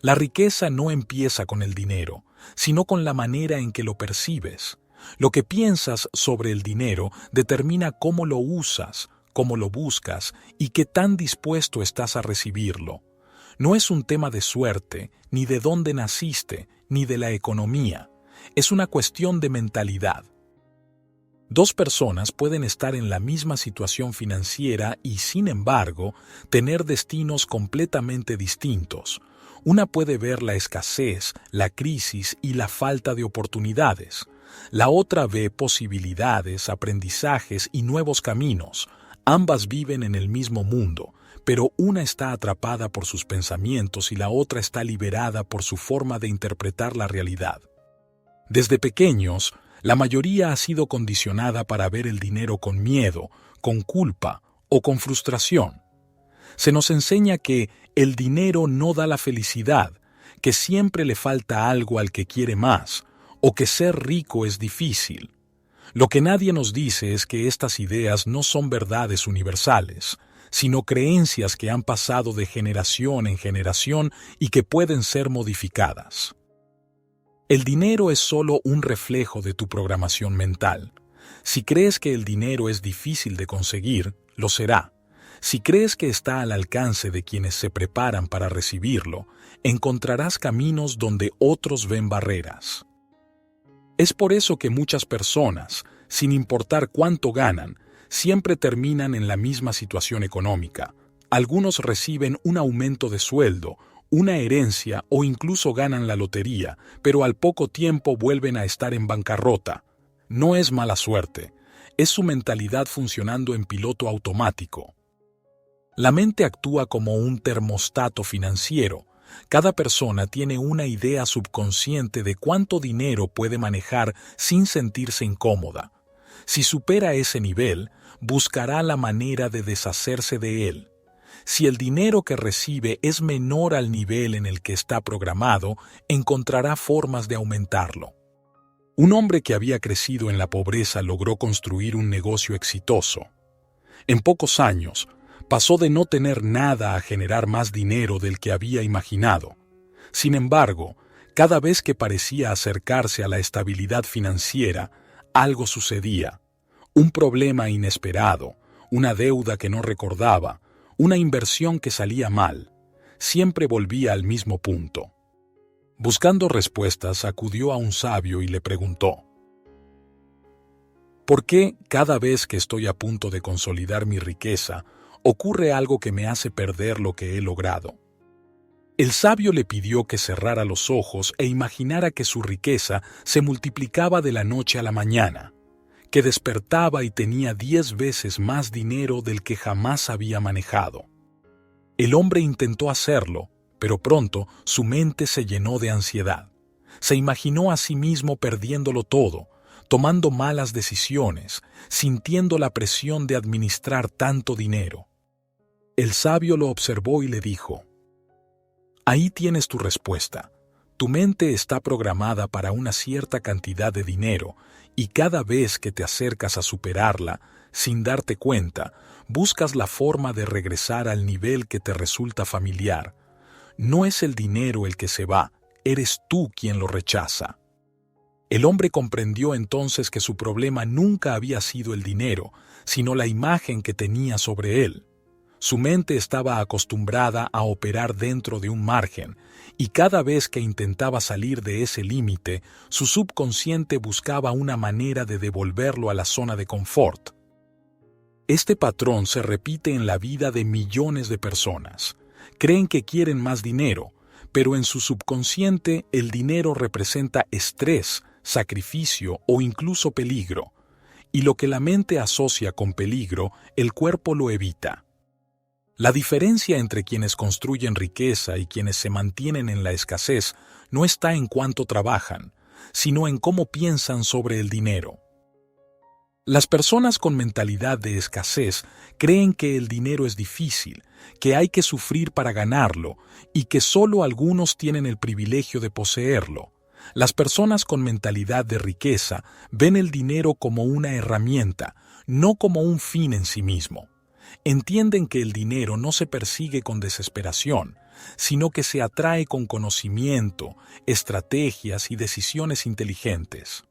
La riqueza no empieza con el dinero, sino con la manera en que lo percibes. Lo que piensas sobre el dinero determina cómo lo usas, cómo lo buscas y qué tan dispuesto estás a recibirlo. No es un tema de suerte, ni de dónde naciste, ni de la economía. Es una cuestión de mentalidad. Dos personas pueden estar en la misma situación financiera y, sin embargo, tener destinos completamente distintos. Una puede ver la escasez, la crisis y la falta de oportunidades. La otra ve posibilidades, aprendizajes y nuevos caminos. Ambas viven en el mismo mundo, pero una está atrapada por sus pensamientos y la otra está liberada por su forma de interpretar la realidad. Desde pequeños, la mayoría ha sido condicionada para ver el dinero con miedo, con culpa o con frustración. Se nos enseña que el dinero no da la felicidad, que siempre le falta algo al que quiere más, o que ser rico es difícil. Lo que nadie nos dice es que estas ideas no son verdades universales, sino creencias que han pasado de generación en generación y que pueden ser modificadas. El dinero es solo un reflejo de tu programación mental. Si crees que el dinero es difícil de conseguir, lo será. Si crees que está al alcance de quienes se preparan para recibirlo, encontrarás caminos donde otros ven barreras. Es por eso que muchas personas, sin importar cuánto ganan, siempre terminan en la misma situación económica. Algunos reciben un aumento de sueldo, una herencia o incluso ganan la lotería, pero al poco tiempo vuelven a estar en bancarrota. No es mala suerte, es su mentalidad funcionando en piloto automático. La mente actúa como un termostato financiero. Cada persona tiene una idea subconsciente de cuánto dinero puede manejar sin sentirse incómoda. Si supera ese nivel, buscará la manera de deshacerse de él. Si el dinero que recibe es menor al nivel en el que está programado, encontrará formas de aumentarlo. Un hombre que había crecido en la pobreza logró construir un negocio exitoso. En pocos años, pasó de no tener nada a generar más dinero del que había imaginado. Sin embargo, cada vez que parecía acercarse a la estabilidad financiera, algo sucedía. Un problema inesperado, una deuda que no recordaba, una inversión que salía mal. Siempre volvía al mismo punto. Buscando respuestas, acudió a un sabio y le preguntó: ¿por qué cada vez que estoy a punto de consolidar mi riqueza, ocurre algo que me hace perder lo que he logrado? El sabio le pidió que cerrara los ojos e imaginara que su riqueza se multiplicaba de la noche a la mañana, que despertaba y tenía 10 veces más dinero del que jamás había manejado. El hombre intentó hacerlo, pero pronto su mente se llenó de ansiedad. Se imaginó a sí mismo perdiéndolo todo, tomando malas decisiones, sintiendo la presión de administrar tanto dinero. El sabio lo observó y le dijo: «Ahí tienes tu respuesta. Tu mente está programada para una cierta cantidad de dinero y cada vez que te acercas a superarla, sin darte cuenta, buscas la forma de regresar al nivel que te resulta familiar. No es el dinero el que se va, eres tú quien lo rechaza». El hombre comprendió entonces que su problema nunca había sido el dinero, sino la imagen que tenía sobre él. Su mente estaba acostumbrada a operar dentro de un margen, y cada vez que intentaba salir de ese límite, su subconsciente buscaba una manera de devolverlo a la zona de confort. Este patrón se repite en la vida de millones de personas. Creen que quieren más dinero, pero en su subconsciente el dinero representa estrés, sacrificio o incluso peligro, y lo que la mente asocia con peligro, el cuerpo lo evita. La diferencia entre quienes construyen riqueza y quienes se mantienen en la escasez no está en cuánto trabajan, sino en cómo piensan sobre el dinero. Las personas con mentalidad de escasez creen que el dinero es difícil, que hay que sufrir para ganarlo y que solo algunos tienen el privilegio de poseerlo. Las personas con mentalidad de riqueza ven el dinero como una herramienta, no como un fin en sí mismo. Entienden que el dinero no se persigue con desesperación, sino que se atrae con conocimiento, estrategias y decisiones inteligentes.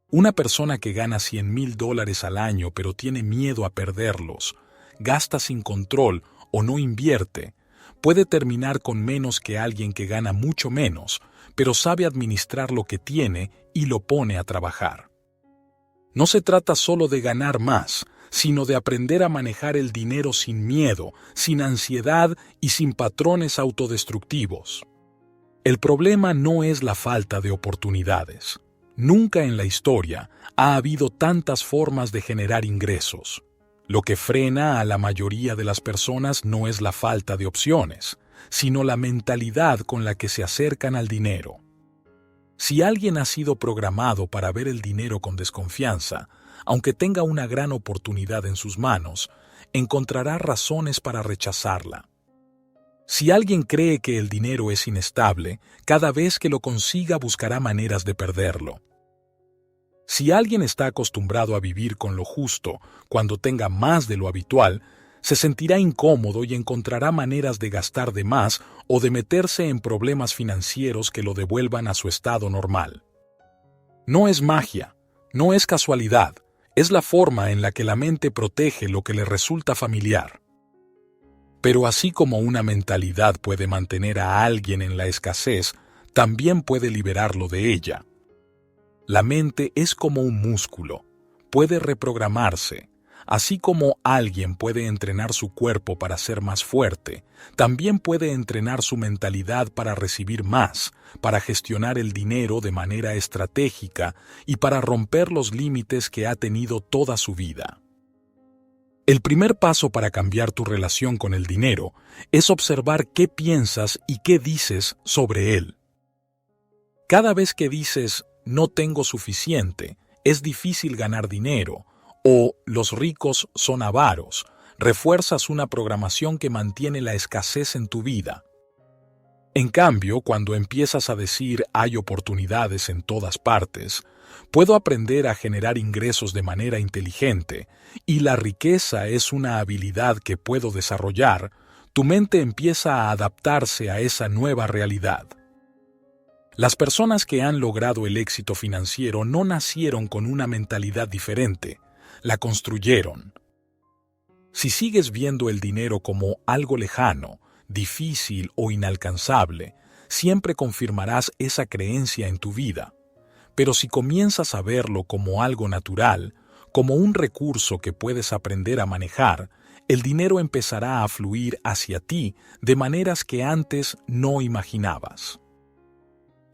Una persona que gana $100,000 al año pero tiene miedo a perderlos, gasta sin control o no invierte, puede terminar con menos que alguien que gana mucho menos, pero sabe administrar lo que tiene y lo pone a trabajar. No se trata solo de ganar más, sino de aprender a manejar el dinero sin miedo, sin ansiedad y sin patrones autodestructivos. El problema no es la falta de oportunidades. Nunca en la historia ha habido tantas formas de generar ingresos. Lo que frena a la mayoría de las personas no es la falta de opciones, sino la mentalidad con la que se acercan al dinero. Si alguien ha sido programado para ver el dinero con desconfianza, aunque tenga una gran oportunidad en sus manos, encontrará razones para rechazarla. Si alguien cree que el dinero es inestable, cada vez que lo consiga buscará maneras de perderlo. Si alguien está acostumbrado a vivir con lo justo, cuando tenga más de lo habitual, se sentirá incómodo y encontrará maneras de gastar de más o de meterse en problemas financieros que lo devuelvan a su estado normal. No es magia, no es casualidad, es la forma en la que la mente protege lo que le resulta familiar. Pero así como una mentalidad puede mantener a alguien en la escasez, también puede liberarlo de ella. La mente es como un músculo, puede reprogramarse. Así como alguien puede entrenar su cuerpo para ser más fuerte, también puede entrenar su mentalidad para recibir más, para gestionar el dinero de manera estratégica y para romper los límites que ha tenido toda su vida. El primer paso para cambiar tu relación con el dinero es observar qué piensas y qué dices sobre él. Cada vez que dices «no tengo suficiente», «es difícil ganar dinero», o «los ricos son avaros», refuerzas una programación que mantiene la escasez en tu vida. En cambio, cuando empiezas a decir «hay oportunidades en todas partes», «puedo aprender a generar ingresos de manera inteligente» y «la riqueza es una habilidad que puedo desarrollar», tu mente empieza a adaptarse a esa nueva realidad. Las personas que han logrado el éxito financiero no nacieron con una mentalidad diferente, la construyeron. Si sigues viendo el dinero como algo lejano, difícil o inalcanzable, siempre confirmarás esa creencia en tu vida. Pero si comienzas a verlo como algo natural, como un recurso que puedes aprender a manejar, el dinero empezará a fluir hacia ti de maneras que antes no imaginabas.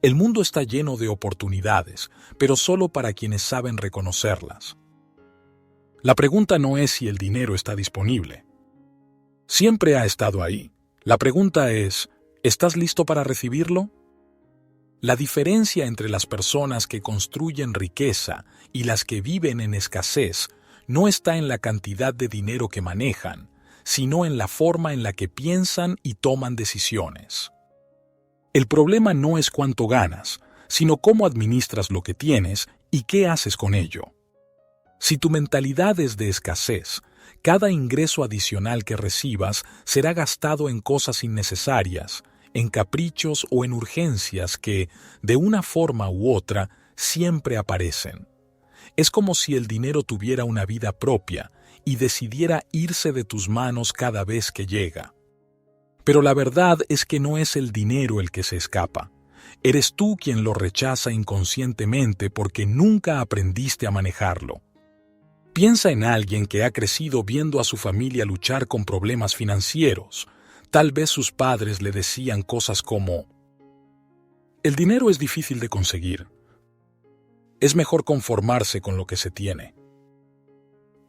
El mundo está lleno de oportunidades, pero solo para quienes saben reconocerlas. La pregunta no es si el dinero está disponible. Siempre ha estado ahí. La pregunta es, ¿estás listo para recibirlo? La diferencia entre las personas que construyen riqueza y las que viven en escasez no está en la cantidad de dinero que manejan, sino en la forma en la que piensan y toman decisiones. El problema no es cuánto ganas, sino cómo administras lo que tienes y qué haces con ello. Si tu mentalidad es de escasez, cada ingreso adicional que recibas será gastado en cosas innecesarias, en caprichos o en urgencias que, de una forma u otra, siempre aparecen. Es como si el dinero tuviera una vida propia y decidiera irse de tus manos cada vez que llega. Pero la verdad es que no es el dinero el que se escapa. Eres tú quien lo rechaza inconscientemente porque nunca aprendiste a manejarlo. Piensa en alguien que ha crecido viendo a su familia luchar con problemas financieros. Tal vez sus padres le decían cosas como: el dinero es difícil de conseguir. Es mejor conformarse con lo que se tiene.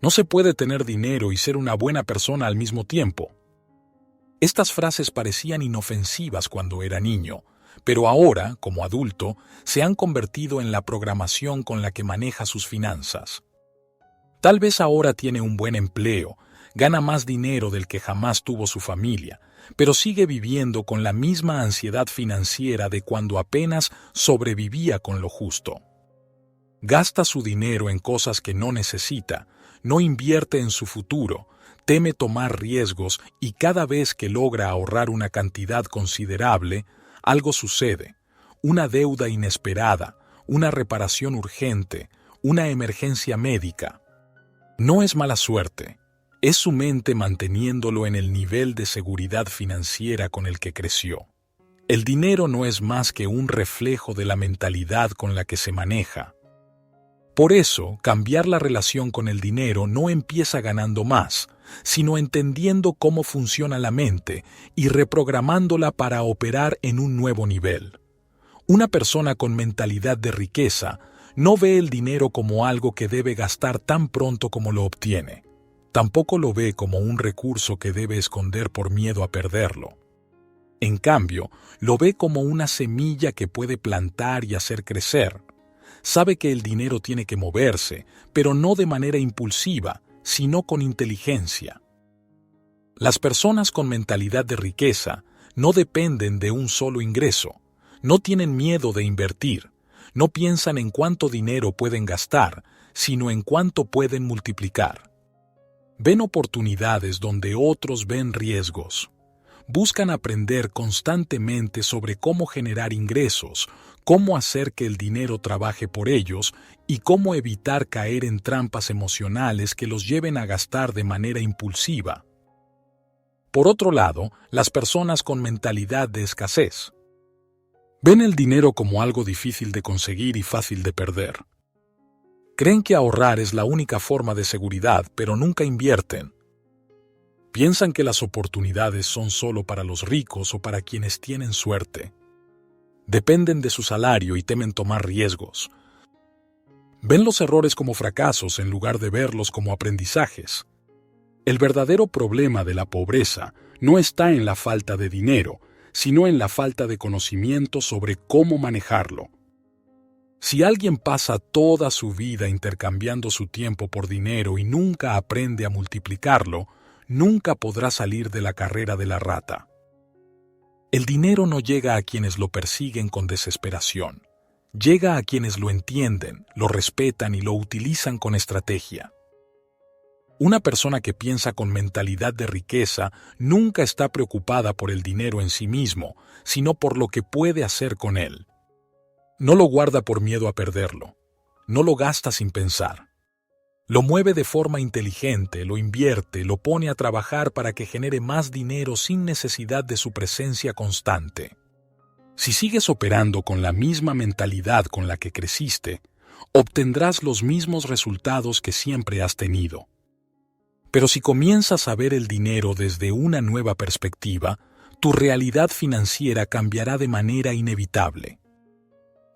No se puede tener dinero y ser una buena persona al mismo tiempo. Estas frases parecían inofensivas cuando era niño, pero ahora, como adulto, se han convertido en la programación con la que maneja sus finanzas. Tal vez ahora tiene un buen empleo, gana más dinero del que jamás tuvo su familia, pero sigue viviendo con la misma ansiedad financiera de cuando apenas sobrevivía con lo justo. Gasta su dinero en cosas que no necesita, no invierte en su futuro, teme tomar riesgos y cada vez que logra ahorrar una cantidad considerable, algo sucede: una deuda inesperada, una reparación urgente, una emergencia médica. No es mala suerte, es su mente manteniéndolo en el nivel de seguridad financiera con el que creció. El dinero no es más que un reflejo de la mentalidad con la que se maneja. Por eso, cambiar la relación con el dinero no empieza ganando más, sino entendiendo cómo funciona la mente y reprogramándola para operar en un nuevo nivel. Una persona con mentalidad de riqueza no ve el dinero como algo que debe gastar tan pronto como lo obtiene. Tampoco lo ve como un recurso que debe esconder por miedo a perderlo. En cambio, lo ve como una semilla que puede plantar y hacer crecer. Sabe que el dinero tiene que moverse, pero no de manera impulsiva, sino con inteligencia. Las personas con mentalidad de riqueza no dependen de un solo ingreso, no tienen miedo de invertir, no piensan en cuánto dinero pueden gastar, sino en cuánto pueden multiplicar. Ven oportunidades donde otros ven riesgos. Buscan aprender constantemente sobre cómo generar ingresos, cómo hacer que el dinero trabaje por ellos y cómo evitar caer en trampas emocionales que los lleven a gastar de manera impulsiva. Por otro lado, las personas con mentalidad de escasez ven el dinero como algo difícil de conseguir y fácil de perder. Creen que ahorrar es la única forma de seguridad, pero nunca invierten. Piensan que las oportunidades son solo para los ricos o para quienes tienen suerte. Dependen de su salario y temen tomar riesgos. Ven los errores como fracasos en lugar de verlos como aprendizajes. El verdadero problema de la pobreza no está en la falta de dinero, sino en la falta de conocimiento sobre cómo manejarlo. Si alguien pasa toda su vida intercambiando su tiempo por dinero y nunca aprende a multiplicarlo, nunca podrá salir de la carrera de la rata. El dinero no llega a quienes lo persiguen con desesperación. Llega a quienes lo entienden, lo respetan y lo utilizan con estrategia. Una persona que piensa con mentalidad de riqueza nunca está preocupada por el dinero en sí mismo, sino por lo que puede hacer con él. No lo guarda por miedo a perderlo. No lo gasta sin pensar. Lo mueve de forma inteligente, lo invierte, lo pone a trabajar para que genere más dinero sin necesidad de su presencia constante. Si sigues operando con la misma mentalidad con la que creciste, obtendrás los mismos resultados que siempre has tenido. Pero si comienzas a ver el dinero desde una nueva perspectiva, tu realidad financiera cambiará de manera inevitable.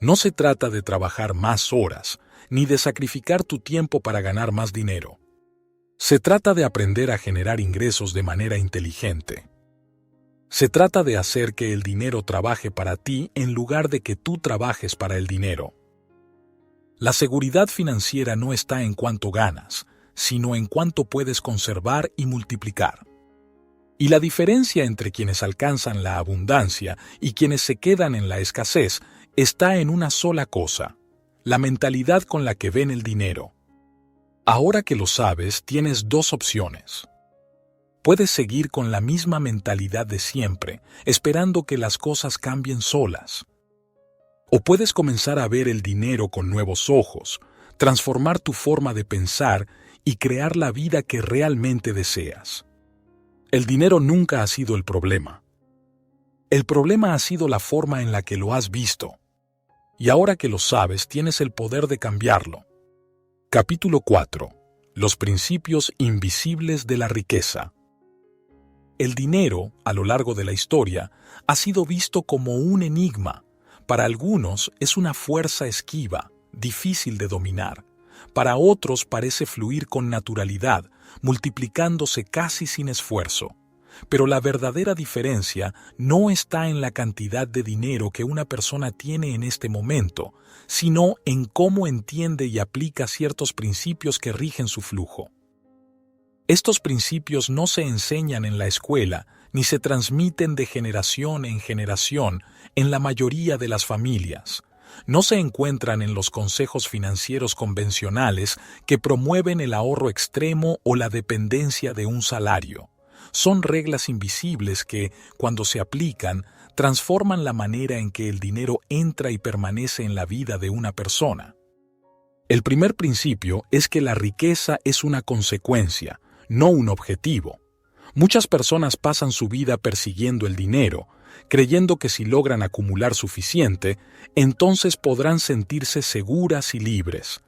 No se trata de trabajar más horas, ni de sacrificar tu tiempo para ganar más dinero. Se trata de aprender a generar ingresos de manera inteligente. Se trata de hacer que el dinero trabaje para ti en lugar de que tú trabajes para el dinero. La seguridad financiera no está en cuánto ganas, sino en cuánto puedes conservar y multiplicar. Y la diferencia entre quienes alcanzan la abundancia y quienes se quedan en la escasez está en una sola cosa: la mentalidad con la que ven el dinero. Ahora que lo sabes, tienes dos opciones. Puedes seguir con la misma mentalidad de siempre, esperando que las cosas cambien solas. O puedes comenzar a ver el dinero con nuevos ojos, transformar tu forma de pensar y crear la vida que realmente deseas. El dinero nunca ha sido el problema. El problema ha sido la forma en la que lo has visto. Y ahora que lo sabes, tienes el poder de cambiarlo. Capítulo 4. Los principios invisibles de la riqueza. El dinero, a lo largo de la historia, ha sido visto como un enigma. Para algunos es una fuerza esquiva, difícil de dominar. Para otros parece fluir con naturalidad, multiplicándose casi sin esfuerzo. Pero la verdadera diferencia no está en la cantidad de dinero que una persona tiene en este momento, sino en cómo entiende y aplica ciertos principios que rigen su flujo. Estos principios no se enseñan en la escuela, ni se transmiten de generación en generación en la mayoría de las familias. No se encuentran en los consejos financieros convencionales que promueven el ahorro extremo o la dependencia de un salario. Son reglas invisibles que, cuando se aplican, transforman la manera en que el dinero entra y permanece en la vida de una persona. El primer principio es que la riqueza es una consecuencia, no un objetivo. Muchas personas pasan su vida persiguiendo el dinero, creyendo que si logran acumular suficiente, entonces podrán sentirse seguras y libres.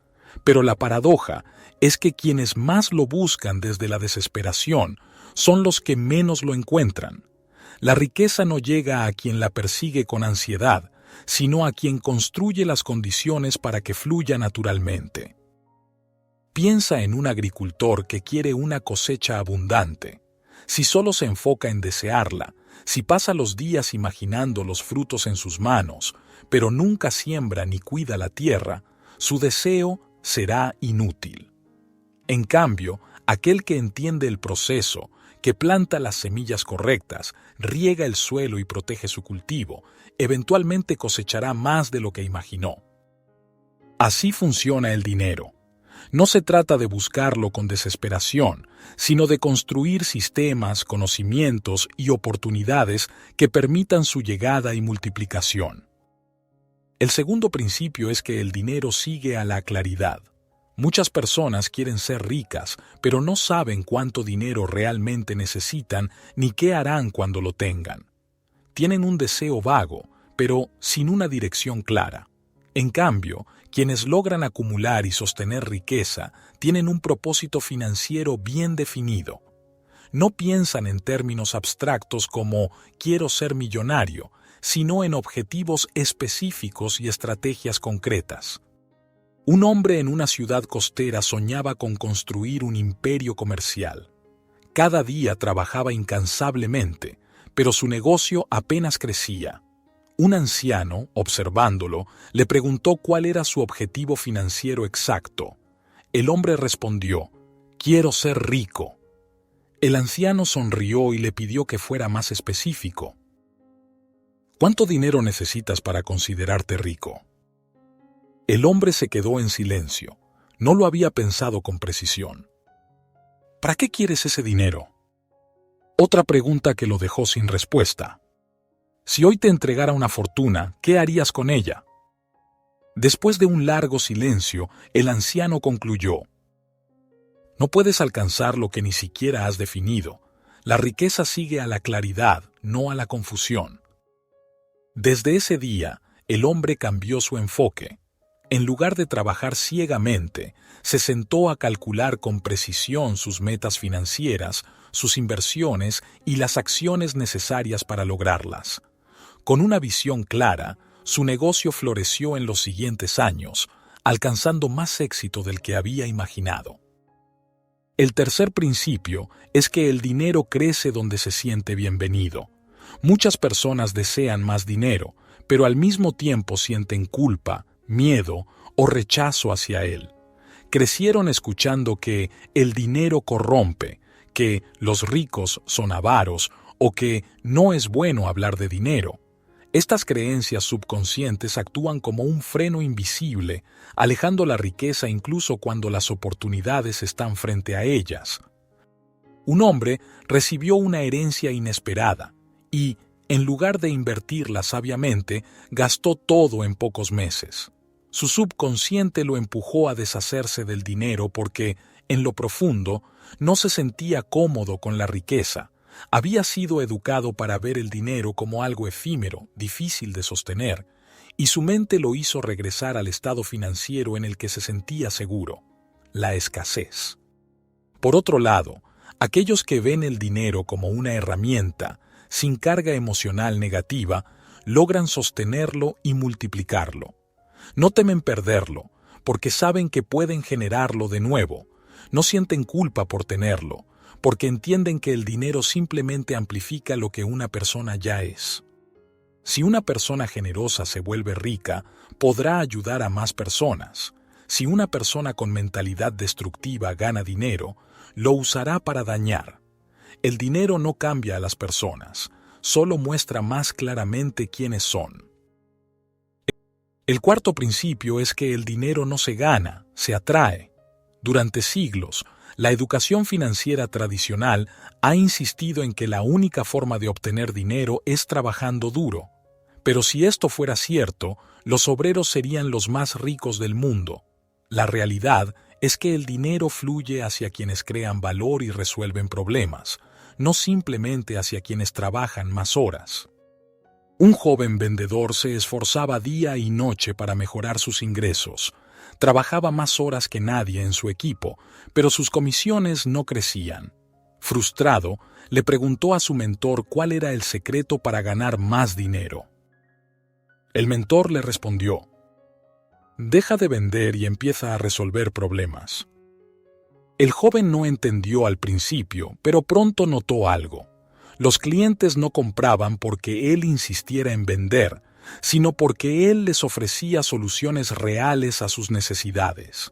Pero la paradoja es que quienes más lo buscan desde la desesperación son los que menos lo encuentran. La riqueza no llega a quien la persigue con ansiedad, sino a quien construye las condiciones para que fluya naturalmente. Piensa en un agricultor que quiere una cosecha abundante. Si solo se enfoca en desearla, si pasa los días imaginando los frutos en sus manos, pero nunca siembra ni cuida la tierra, su deseo será inútil. En cambio, aquel que entiende el proceso, que planta las semillas correctas, riega el suelo y protege su cultivo, eventualmente cosechará más de lo que imaginó. Así funciona el dinero. No se trata de buscarlo con desesperación, sino de construir sistemas, conocimientos y oportunidades que permitan su llegada y multiplicación. El segundo principio es que el dinero sigue a la claridad. Muchas personas quieren ser ricas, pero no saben cuánto dinero realmente necesitan ni qué harán cuando lo tengan. Tienen un deseo vago, pero sin una dirección clara. En cambio, quienes logran acumular y sostener riqueza tienen un propósito financiero bien definido. No piensan en términos abstractos como «quiero ser millonario», sino en objetivos específicos y estrategias concretas. Un hombre en una ciudad costera soñaba con construir un imperio comercial. Cada día trabajaba incansablemente, pero su negocio apenas crecía. Un anciano, observándolo, le preguntó cuál era su objetivo financiero exacto. El hombre respondió: «Quiero ser rico». El anciano sonrió y le pidió que fuera más específico. «¿Cuánto dinero necesitas para considerarte rico?». El hombre se quedó en silencio. No lo había pensado con precisión. «¿Para qué quieres ese dinero?». Otra pregunta que lo dejó sin respuesta. «Si hoy te entregara una fortuna, ¿qué harías con ella?». Después de un largo silencio, el anciano concluyó: «No puedes alcanzar lo que ni siquiera has definido. La riqueza sigue a la claridad, no a la confusión». Desde ese día, el hombre cambió su enfoque. En lugar de trabajar ciegamente, se sentó a calcular con precisión sus metas financieras, sus inversiones y las acciones necesarias para lograrlas. Con una visión clara, su negocio floreció en los siguientes años, alcanzando más éxito del que había imaginado. El tercer principio es que el dinero crece donde se siente bienvenido. Muchas personas desean más dinero, pero al mismo tiempo sienten culpa, miedo o rechazo hacia él. Crecieron escuchando que el dinero corrompe, que los ricos son avaros o que no es bueno hablar de dinero. Estas creencias subconscientes actúan como un freno invisible, alejando la riqueza incluso cuando las oportunidades están frente a ellas. Un hombre recibió una herencia inesperada y, en lugar de invertirla sabiamente, gastó todo en pocos meses. Su subconsciente lo empujó a deshacerse del dinero porque, en lo profundo, no se sentía cómodo con la riqueza. Había sido educado para ver el dinero como algo efímero, difícil de sostener, y su mente lo hizo regresar al estado financiero en el que se sentía seguro, la escasez. Por otro lado, aquellos que ven el dinero como una herramienta, sin carga emocional negativa, logran sostenerlo y multiplicarlo. No temen perderlo, porque saben que pueden generarlo de nuevo. No sienten culpa por tenerlo, porque entienden que el dinero simplemente amplifica lo que una persona ya es. Si una persona generosa se vuelve rica, podrá ayudar a más personas. Si una persona con mentalidad destructiva gana dinero, lo usará para dañar. El dinero no cambia a las personas, solo muestra más claramente quiénes son. El cuarto principio es que el dinero no se gana, se atrae. Durante siglos, la educación financiera tradicional ha insistido en que la única forma de obtener dinero es trabajando duro. Pero si esto fuera cierto, los obreros serían los más ricos del mundo. La realidad es que el dinero fluye hacia quienes crean valor y resuelven problemas, no simplemente hacia quienes trabajan más horas. Un joven vendedor se esforzaba día y noche para mejorar sus ingresos. Trabajaba más horas que nadie en su equipo, pero sus comisiones no crecían. Frustrado, le preguntó a su mentor cuál era el secreto para ganar más dinero. El mentor le respondió: «Deja de vender y empieza a resolver problemas». El joven no entendió al principio, pero pronto notó algo. Los clientes no compraban porque él insistiera en vender, sino porque él les ofrecía soluciones reales a sus necesidades.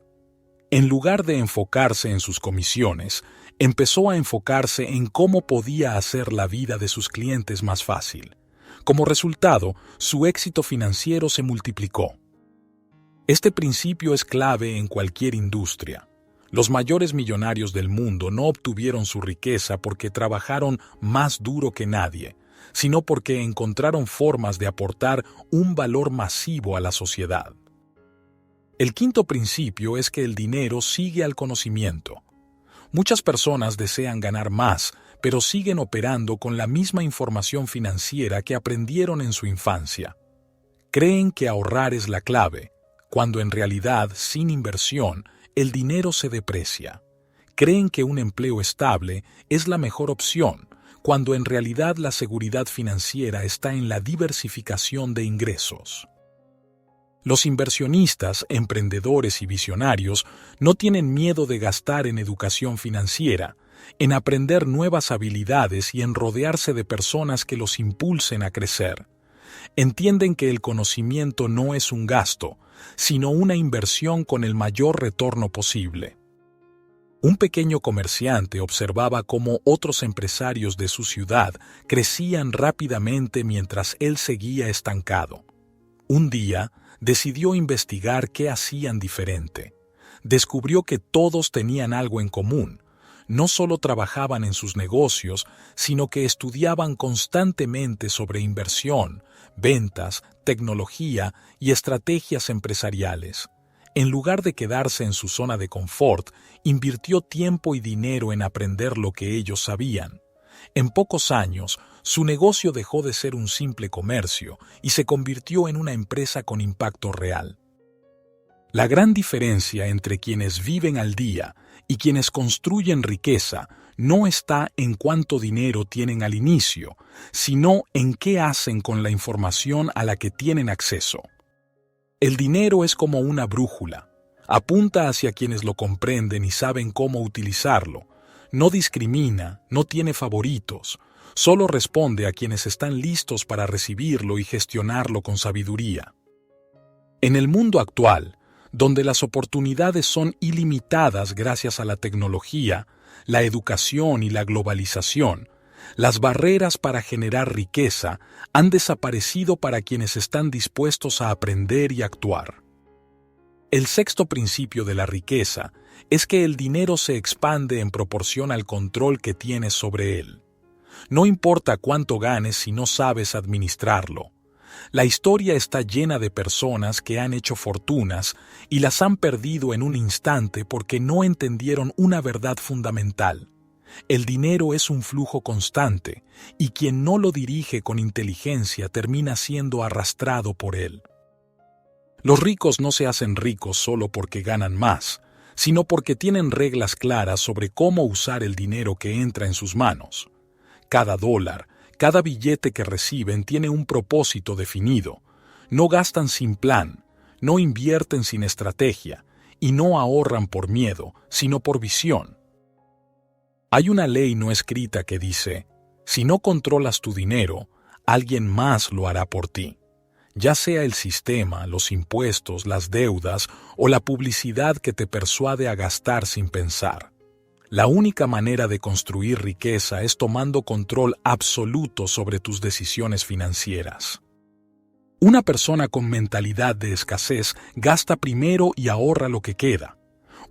En lugar de enfocarse en sus comisiones, empezó a enfocarse en cómo podía hacer la vida de sus clientes más fácil. Como resultado, su éxito financiero se multiplicó. Este principio es clave en cualquier industria. Los mayores millonarios del mundo no obtuvieron su riqueza porque trabajaron más duro que nadie, sino porque encontraron formas de aportar un valor masivo a la sociedad. El quinto principio es que el dinero sigue al conocimiento. Muchas personas desean ganar más, pero siguen operando con la misma información financiera que aprendieron en su infancia. Creen que ahorrar es la clave, cuando en realidad, sin inversión, el dinero se deprecia. Creen que un empleo estable es la mejor opción, cuando en realidad la seguridad financiera está en la diversificación de ingresos. Los inversionistas, emprendedores y visionarios no tienen miedo de gastar en educación financiera, en aprender nuevas habilidades y en rodearse de personas que los impulsen a crecer. Entienden que el conocimiento no es un gasto, sino una inversión con el mayor retorno posible. Un pequeño comerciante observaba cómo otros empresarios de su ciudad crecían rápidamente mientras él seguía estancado. Un día, decidió investigar qué hacían diferente. Descubrió que todos tenían algo en común. No solo trabajaban en sus negocios, sino que estudiaban constantemente sobre inversión, ventas, tecnología y estrategias empresariales. En lugar de quedarse en su zona de confort, invirtió tiempo y dinero en aprender lo que ellos sabían. En pocos años, su negocio dejó de ser un simple comercio y se convirtió en una empresa con impacto real. La gran diferencia entre quienes viven al día y quienes construyen riqueza no está en cuánto dinero tienen al inicio, sino en qué hacen con la información a la que tienen acceso. El dinero es como una brújula. Apunta hacia quienes lo comprenden y saben cómo utilizarlo. No discrimina, no tiene favoritos. Solo responde a quienes están listos para recibirlo y gestionarlo con sabiduría. En el mundo actual, donde las oportunidades son ilimitadas gracias a la tecnología, la educación y la globalización, las barreras para generar riqueza han desaparecido para quienes están dispuestos a aprender y actuar. El sexto principio de la riqueza es que el dinero se expande en proporción al control que tienes sobre él. No importa cuánto ganes si no sabes administrarlo. La historia está llena de personas que han hecho fortunas y las han perdido en un instante porque no entendieron una verdad fundamental. El dinero es un flujo constante y quien no lo dirige con inteligencia termina siendo arrastrado por él. Los ricos no se hacen ricos solo porque ganan más, sino porque tienen reglas claras sobre cómo usar el dinero que entra en sus manos. Cada dólar, cada billete que reciben tiene un propósito definido. No gastan sin plan, no invierten sin estrategia y no ahorran por miedo, sino por visión. Hay una ley no escrita que dice, si no controlas tu dinero, alguien más lo hará por ti. Ya sea el sistema, los impuestos, las deudas o la publicidad que te persuade a gastar sin pensar. La única manera de construir riqueza es tomando control absoluto sobre tus decisiones financieras. Una persona con mentalidad de escasez gasta primero y ahorra lo que queda.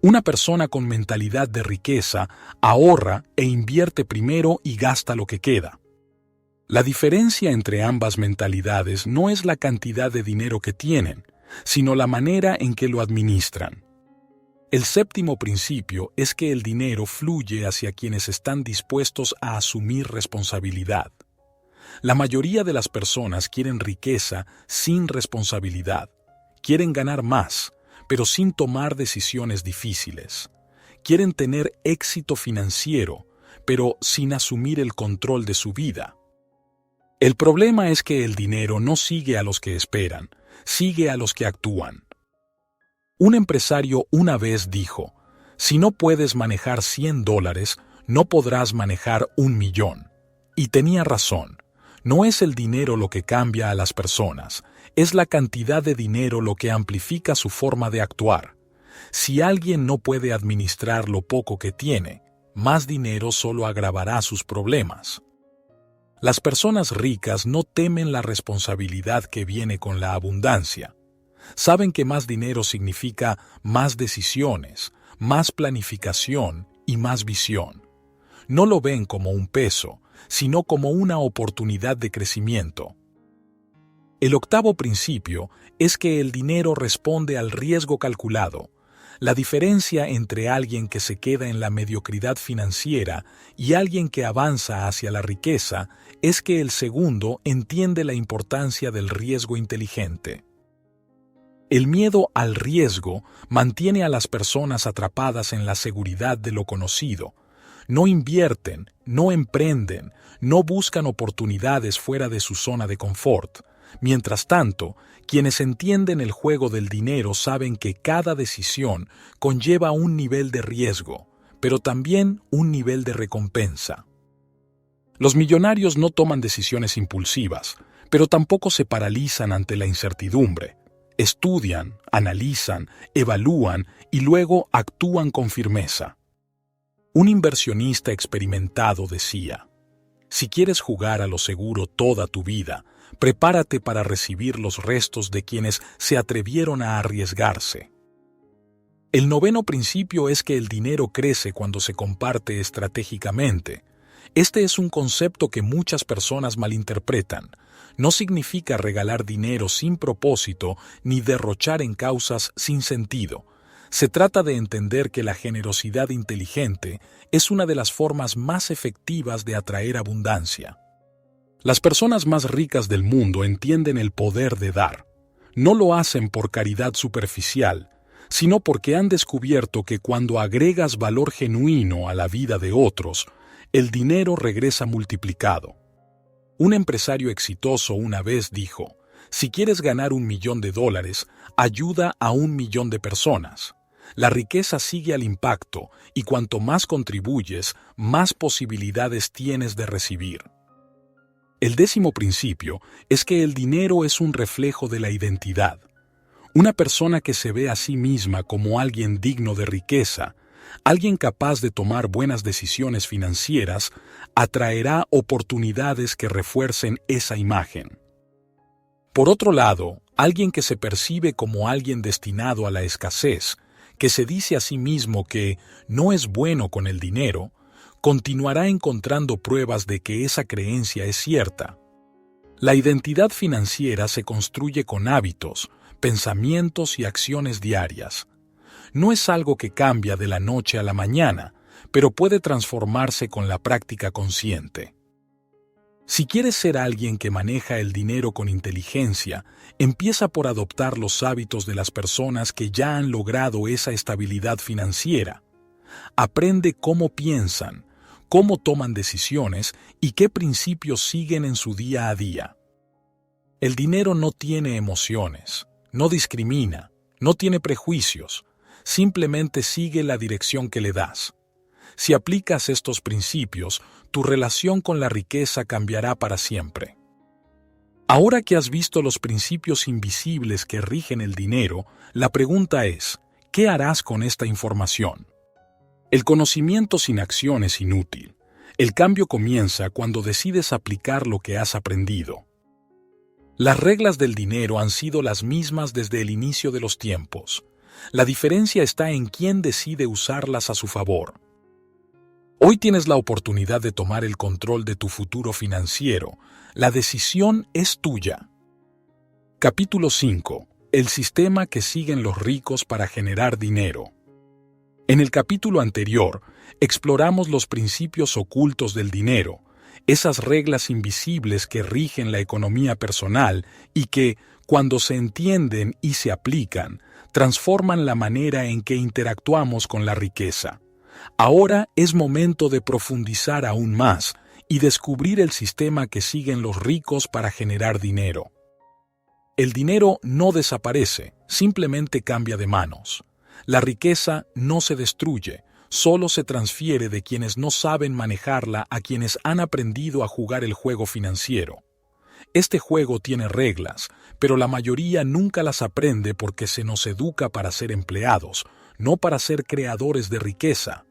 Una persona con mentalidad de riqueza ahorra e invierte primero y gasta lo que queda. La diferencia entre ambas mentalidades no es la cantidad de dinero que tienen, sino la manera en que lo administran. El séptimo principio es que el dinero fluye hacia quienes están dispuestos a asumir responsabilidad. La mayoría de las personas quieren riqueza sin responsabilidad. Quieren ganar más, pero sin tomar decisiones difíciles. Quieren tener éxito financiero, pero sin asumir el control de su vida. El problema es que el dinero no sigue a los que esperan, sigue a los que actúan. Un empresario una vez dijo, si no puedes manejar $100, no podrás manejar 1.000.000. Y tenía razón, no es el dinero lo que cambia a las personas, es la cantidad de dinero lo que amplifica su forma de actuar. Si alguien no puede administrar lo poco que tiene, más dinero solo agravará sus problemas. Las personas ricas no temen la responsabilidad que viene con la abundancia. Saben que más dinero significa más decisiones, más planificación y más visión. No lo ven como un peso, sino como una oportunidad de crecimiento. El octavo principio es que el dinero responde al riesgo calculado. La diferencia entre alguien que se queda en la mediocridad financiera y alguien que avanza hacia la riqueza es que el segundo entiende la importancia del riesgo inteligente. El miedo al riesgo mantiene a las personas atrapadas en la seguridad de lo conocido. No invierten, no emprenden, no buscan oportunidades fuera de su zona de confort. Mientras tanto, quienes entienden el juego del dinero saben que cada decisión conlleva un nivel de riesgo, pero también un nivel de recompensa. Los millonarios no toman decisiones impulsivas, pero tampoco se paralizan ante la incertidumbre. Estudian, analizan, evalúan y luego actúan con firmeza. Un inversionista experimentado decía, si quieres jugar a lo seguro toda tu vida, prepárate para recibir los restos de quienes se atrevieron a arriesgarse. El noveno principio es que el dinero crece cuando se comparte estratégicamente. Este es un concepto que muchas personas malinterpretan. No significa regalar dinero sin propósito ni derrochar en causas sin sentido. Se trata de entender que la generosidad inteligente es una de las formas más efectivas de atraer abundancia. Las personas más ricas del mundo entienden el poder de dar. No lo hacen por caridad superficial, sino porque han descubierto que cuando agregas valor genuino a la vida de otros, el dinero regresa multiplicado. Un empresario exitoso una vez dijo, si quieres ganar $1.000.000, ayuda a 1.000.000 de personas. La riqueza sigue al impacto y cuanto más contribuyes, más posibilidades tienes de recibir. El 10º principio es que el dinero es un reflejo de la identidad. Una persona que se ve a sí misma como alguien digno de riqueza, alguien capaz de tomar buenas decisiones financieras, atraerá oportunidades que refuercen esa imagen. Por otro lado, alguien que se percibe como alguien destinado a la escasez, que se dice a sí mismo que no es bueno con el dinero, continuará encontrando pruebas de que esa creencia es cierta. La identidad financiera se construye con hábitos, pensamientos y acciones diarias. No es algo que cambia de la noche a la mañana, pero puede transformarse con la práctica consciente. Si quieres ser alguien que maneja el dinero con inteligencia, empieza por adoptar los hábitos de las personas que ya han logrado esa estabilidad financiera. Aprende cómo piensan, cómo toman decisiones y qué principios siguen en su día a día. El dinero no tiene emociones, no discrimina, no tiene prejuicios, simplemente sigue la dirección que le das. Si aplicas estos principios, tu relación con la riqueza cambiará para siempre. Ahora que has visto los principios invisibles que rigen el dinero, la pregunta es, ¿qué harás con esta información? El conocimiento sin acción es inútil. El cambio comienza cuando decides aplicar lo que has aprendido. Las reglas del dinero han sido las mismas desde el inicio de los tiempos. La diferencia está en quién decide usarlas a su favor. Hoy tienes la oportunidad de tomar el control de tu futuro financiero. La decisión es tuya. Capítulo 5. El sistema que siguen los ricos para generar dinero. En el capítulo anterior, exploramos los principios ocultos del dinero, esas reglas invisibles que rigen la economía personal y que, cuando se entienden y se aplican, transforman la manera en que interactuamos con la riqueza. Ahora es momento de profundizar aún más y descubrir el sistema que siguen los ricos para generar dinero. El dinero no desaparece, simplemente cambia de manos. La riqueza no se destruye, solo se transfiere de quienes no saben manejarla a quienes han aprendido a jugar el juego financiero. Este juego tiene reglas, pero la mayoría nunca las aprende porque se nos educa para ser empleados, no para ser creadores de riqueza.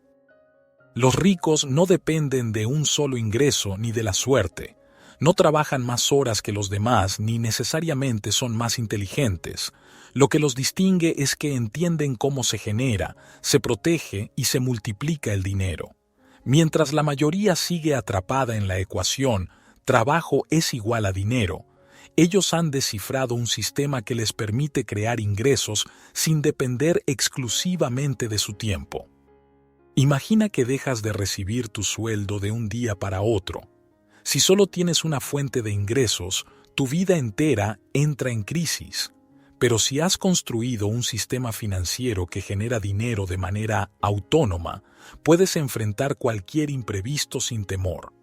Los ricos no dependen de un solo ingreso ni de la suerte. No trabajan más horas que los demás ni necesariamente son más inteligentes. Lo que los distingue es que entienden cómo se genera, se protege y se multiplica el dinero. Mientras la mayoría sigue atrapada en la ecuación, trabajo es igual a dinero, ellos han descifrado un sistema que les permite crear ingresos sin depender exclusivamente de su tiempo. Imagina que dejas de recibir tu sueldo de un día para otro. Si solo tienes una fuente de ingresos, tu vida entera entra en crisis. Pero si has construido un sistema financiero que genera dinero de manera autónoma, puedes enfrentar cualquier imprevisto sin temor.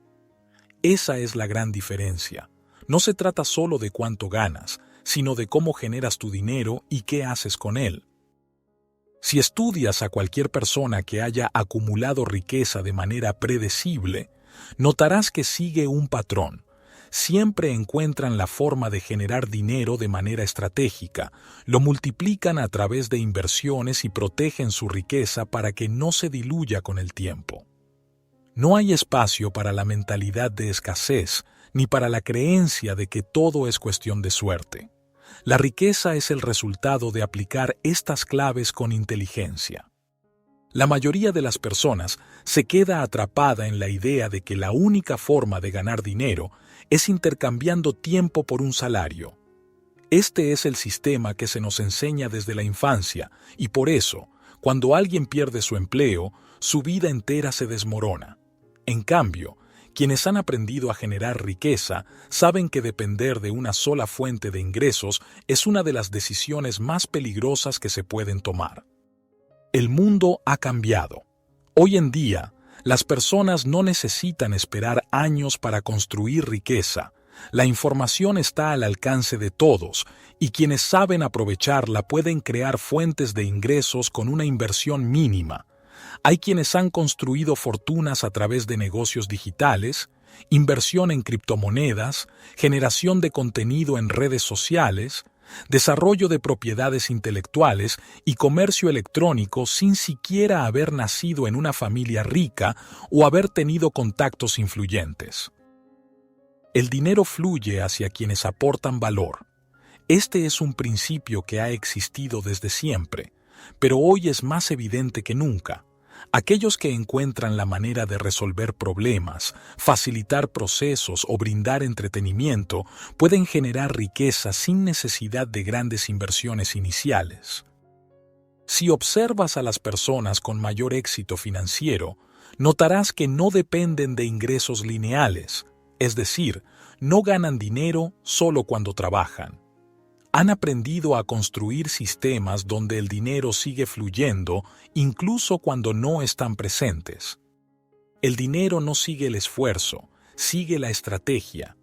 Esa es la gran diferencia. No se trata solo de cuánto ganas, sino de cómo generas tu dinero y qué haces con él. Si estudias a cualquier persona que haya acumulado riqueza de manera predecible, notarás que sigue un patrón. Siempre encuentran la forma de generar dinero de manera estratégica, lo multiplican a través de inversiones y protegen su riqueza para que no se diluya con el tiempo. No hay espacio para la mentalidad de escasez, ni para la creencia de que todo es cuestión de suerte. La riqueza es el resultado de aplicar estas claves con inteligencia. La mayoría de las personas se queda atrapada en la idea de que la única forma de ganar dinero es intercambiando tiempo por un salario. Este es el sistema que se nos enseña desde la infancia y por eso, cuando alguien pierde su empleo, su vida entera se desmorona. En cambio, quienes han aprendido a generar riqueza saben que depender de una sola fuente de ingresos es una de las decisiones más peligrosas que se pueden tomar. El mundo ha cambiado. Hoy en día, las personas no necesitan esperar años para construir riqueza. La información está al alcance de todos, y quienes saben aprovecharla pueden crear fuentes de ingresos con una inversión mínima. Hay quienes han construido fortunas a través de negocios digitales, inversión en criptomonedas, generación de contenido en redes sociales, desarrollo de propiedades intelectuales y comercio electrónico sin siquiera haber nacido en una familia rica o haber tenido contactos influyentes. El dinero fluye hacia quienes aportan valor. Este es un principio que ha existido desde siempre, pero hoy es más evidente que nunca. Aquellos que encuentran la manera de resolver problemas, facilitar procesos o brindar entretenimiento pueden generar riqueza sin necesidad de grandes inversiones iniciales. Si observas a las personas con mayor éxito financiero, notarás que no dependen de ingresos lineales, es decir, no ganan dinero solo cuando trabajan. Han aprendido a construir sistemas donde el dinero sigue fluyendo incluso cuando no están presentes. El dinero no sigue el esfuerzo, sigue la estrategia.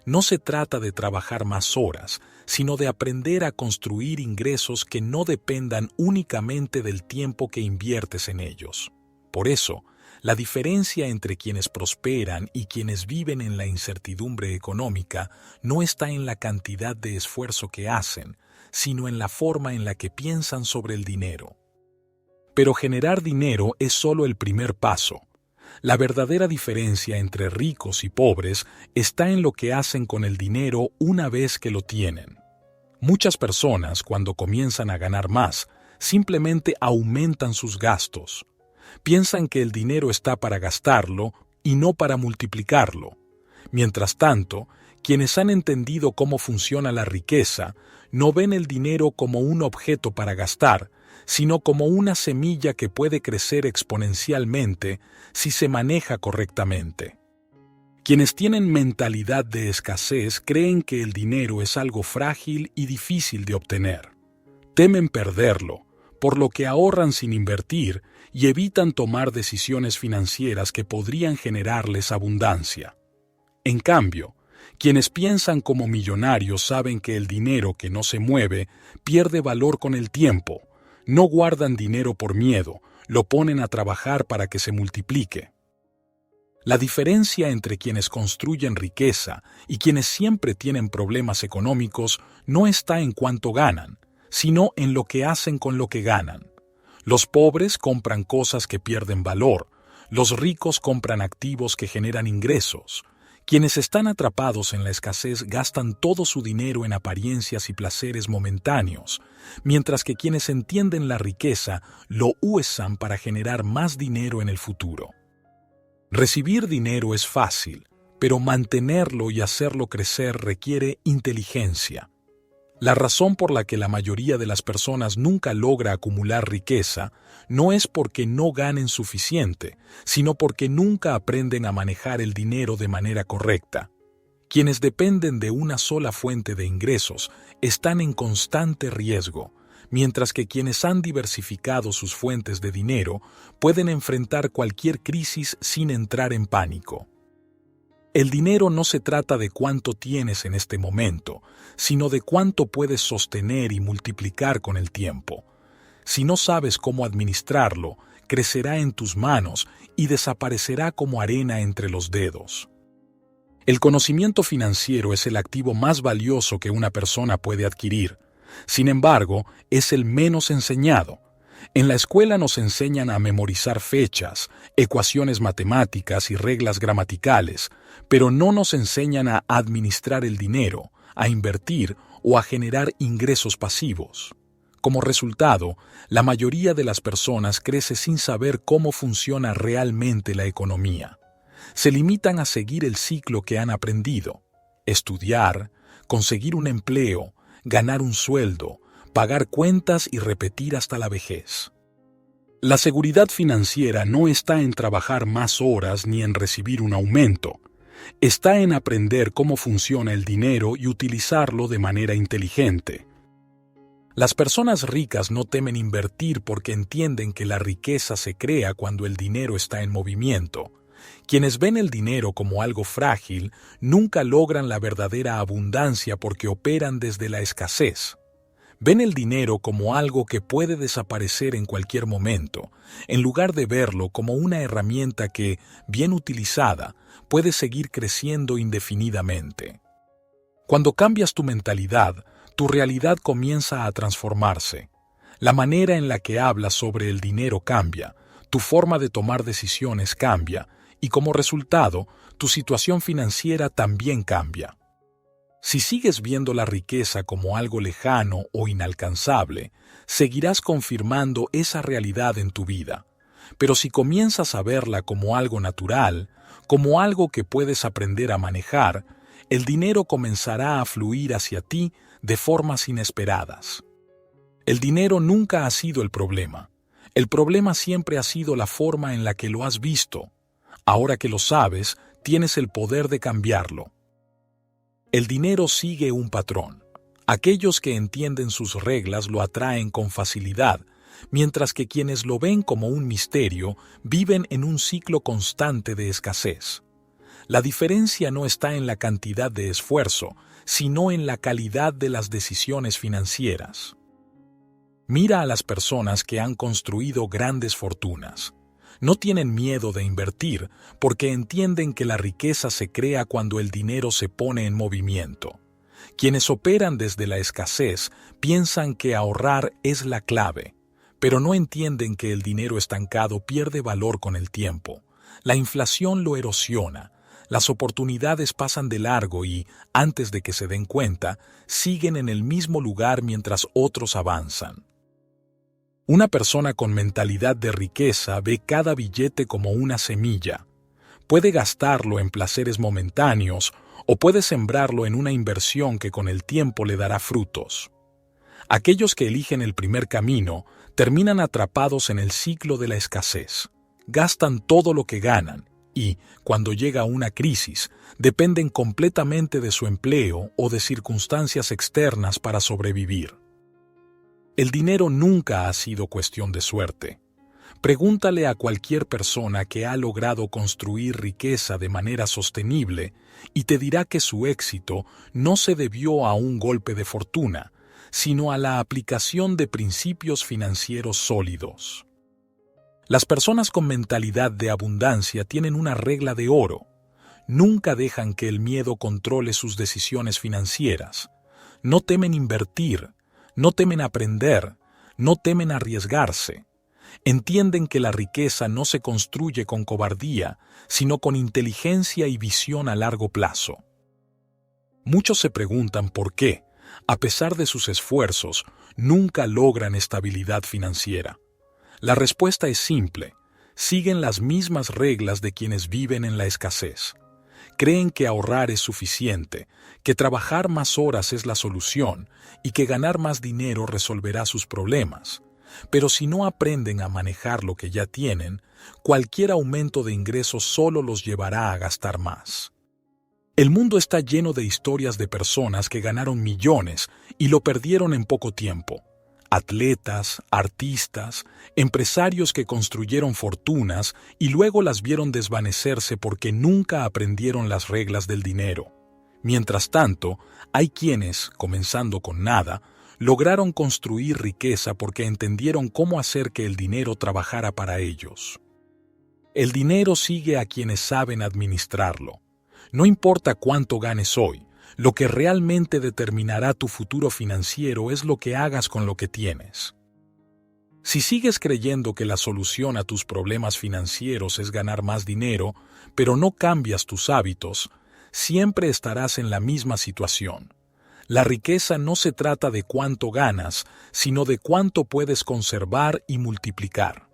No se trata de trabajar más horas, sino de aprender a construir ingresos que no dependan únicamente del tiempo que inviertes en ellos. Por eso, la diferencia entre quienes prosperan y quienes viven en la incertidumbre económica no está en la cantidad de esfuerzo que hacen, sino en la forma en la que piensan sobre el dinero. Pero generar dinero es solo el primer paso. La verdadera diferencia entre ricos y pobres está en lo que hacen con el dinero una vez que lo tienen. Muchas personas, cuando comienzan a ganar más, simplemente aumentan sus gastos. Piensan que el dinero está para gastarlo y no para multiplicarlo. Mientras tanto, quienes han entendido cómo funciona la riqueza no ven el dinero como un objeto para gastar, sino como una semilla que puede crecer exponencialmente si se maneja correctamente. Quienes tienen mentalidad de escasez creen que el dinero es algo frágil y difícil de obtener. Temen perderlo, por lo que ahorran sin invertir y evitan tomar decisiones financieras que podrían generarles abundancia. En cambio, quienes piensan como millonarios saben que el dinero que no se mueve pierde valor con el tiempo. No guardan dinero por miedo, lo ponen a trabajar para que se multiplique. La diferencia entre quienes construyen riqueza y quienes siempre tienen problemas económicos no está en cuánto ganan, sino en lo que hacen con lo que ganan. Los pobres compran cosas que pierden valor, los ricos compran activos que generan ingresos. Quienes están atrapados en la escasez gastan todo su dinero en apariencias y placeres momentáneos, mientras que quienes entienden la riqueza lo usan para generar más dinero en el futuro. Recibir dinero es fácil, pero mantenerlo y hacerlo crecer requiere inteligencia. La razón por la que la mayoría de las personas nunca logra acumular riqueza no es porque no ganen suficiente, sino porque nunca aprenden a manejar el dinero de manera correcta. Quienes dependen de una sola fuente de ingresos están en constante riesgo, mientras que quienes han diversificado sus fuentes de dinero pueden enfrentar cualquier crisis sin entrar en pánico. El dinero no se trata de cuánto tienes en este momento, sino de cuánto puedes sostener y multiplicar con el tiempo. Si no sabes cómo administrarlo, crecerá en tus manos y desaparecerá como arena entre los dedos. El conocimiento financiero es el activo más valioso que una persona puede adquirir. Sin embargo, es el menos enseñado. En la escuela nos enseñan a memorizar fechas, ecuaciones matemáticas y reglas gramaticales, pero no nos enseñan a administrar el dinero, a invertir o a generar ingresos pasivos. Como resultado, la mayoría de las personas crece sin saber cómo funciona realmente la economía. Se limitan a seguir el ciclo que han aprendido: estudiar, conseguir un empleo, ganar un sueldo, pagar cuentas y repetir hasta la vejez. La seguridad financiera no está en trabajar más horas ni en recibir un aumento. Está en aprender cómo funciona el dinero y utilizarlo de manera inteligente. Las personas ricas no temen invertir porque entienden que la riqueza se crea cuando el dinero está en movimiento. Quienes ven el dinero como algo frágil nunca logran la verdadera abundancia porque operan desde la escasez. Ven el dinero como algo que puede desaparecer en cualquier momento, en lugar de verlo como una herramienta que, bien utilizada, puede seguir creciendo indefinidamente. Cuando cambias tu mentalidad, tu realidad comienza a transformarse. La manera en la que hablas sobre el dinero cambia, tu forma de tomar decisiones cambia, y como resultado, tu situación financiera también cambia. Si sigues viendo la riqueza como algo lejano o inalcanzable, seguirás confirmando esa realidad en tu vida. Pero si comienzas a verla como algo natural, como algo que puedes aprender a manejar, el dinero comenzará a fluir hacia ti de formas inesperadas. El dinero nunca ha sido el problema. El problema siempre ha sido la forma en la que lo has visto. Ahora que lo sabes, tienes el poder de cambiarlo. El dinero sigue un patrón. Aquellos que entienden sus reglas lo atraen con facilidad, mientras que quienes lo ven como un misterio viven en un ciclo constante de escasez. La diferencia no está en la cantidad de esfuerzo, sino en la calidad de las decisiones financieras. Mira a las personas que han construido grandes fortunas. No tienen miedo de invertir porque entienden que la riqueza se crea cuando el dinero se pone en movimiento. Quienes operan desde la escasez piensan que ahorrar es la clave, pero no entienden que el dinero estancado pierde valor con el tiempo. La inflación lo erosiona, las oportunidades pasan de largo y, antes de que se den cuenta, siguen en el mismo lugar mientras otros avanzan. Una persona con mentalidad de riqueza ve cada billete como una semilla. Puede gastarlo en placeres momentáneos o puede sembrarlo en una inversión que con el tiempo le dará frutos. Aquellos que eligen el primer camino terminan atrapados en el ciclo de la escasez. Gastan todo lo que ganan y, cuando llega una crisis, dependen completamente de su empleo o de circunstancias externas para sobrevivir. El dinero nunca ha sido cuestión de suerte. Pregúntale a cualquier persona que ha logrado construir riqueza de manera sostenible y te dirá que su éxito no se debió a un golpe de fortuna, sino a la aplicación de principios financieros sólidos. Las personas con mentalidad de abundancia tienen una regla de oro. Nunca dejan que el miedo controle sus decisiones financieras. No temen invertir. No temen aprender, no temen arriesgarse. Entienden que la riqueza no se construye con cobardía, sino con inteligencia y visión a largo plazo. Muchos se preguntan por qué, a pesar de sus esfuerzos, nunca logran estabilidad financiera. La respuesta es simple: siguen las mismas reglas de quienes viven en la escasez. Creen que ahorrar es suficiente, que trabajar más horas es la solución y que ganar más dinero resolverá sus problemas. Pero si no aprenden a manejar lo que ya tienen, cualquier aumento de ingresos solo los llevará a gastar más. El mundo está lleno de historias de personas que ganaron millones y lo perdieron en poco tiempo. Atletas, artistas, empresarios que construyeron fortunas y luego las vieron desvanecerse porque nunca aprendieron las reglas del dinero. Mientras tanto, hay quienes, comenzando con nada, lograron construir riqueza porque entendieron cómo hacer que el dinero trabajara para ellos. El dinero sigue a quienes saben administrarlo. No importa cuánto ganes hoy, lo que realmente determinará tu futuro financiero es lo que hagas con lo que tienes. Si sigues creyendo que la solución a tus problemas financieros es ganar más dinero, pero no cambias tus hábitos, siempre estarás en la misma situación. La riqueza no se trata de cuánto ganas, sino de cuánto puedes conservar y multiplicar.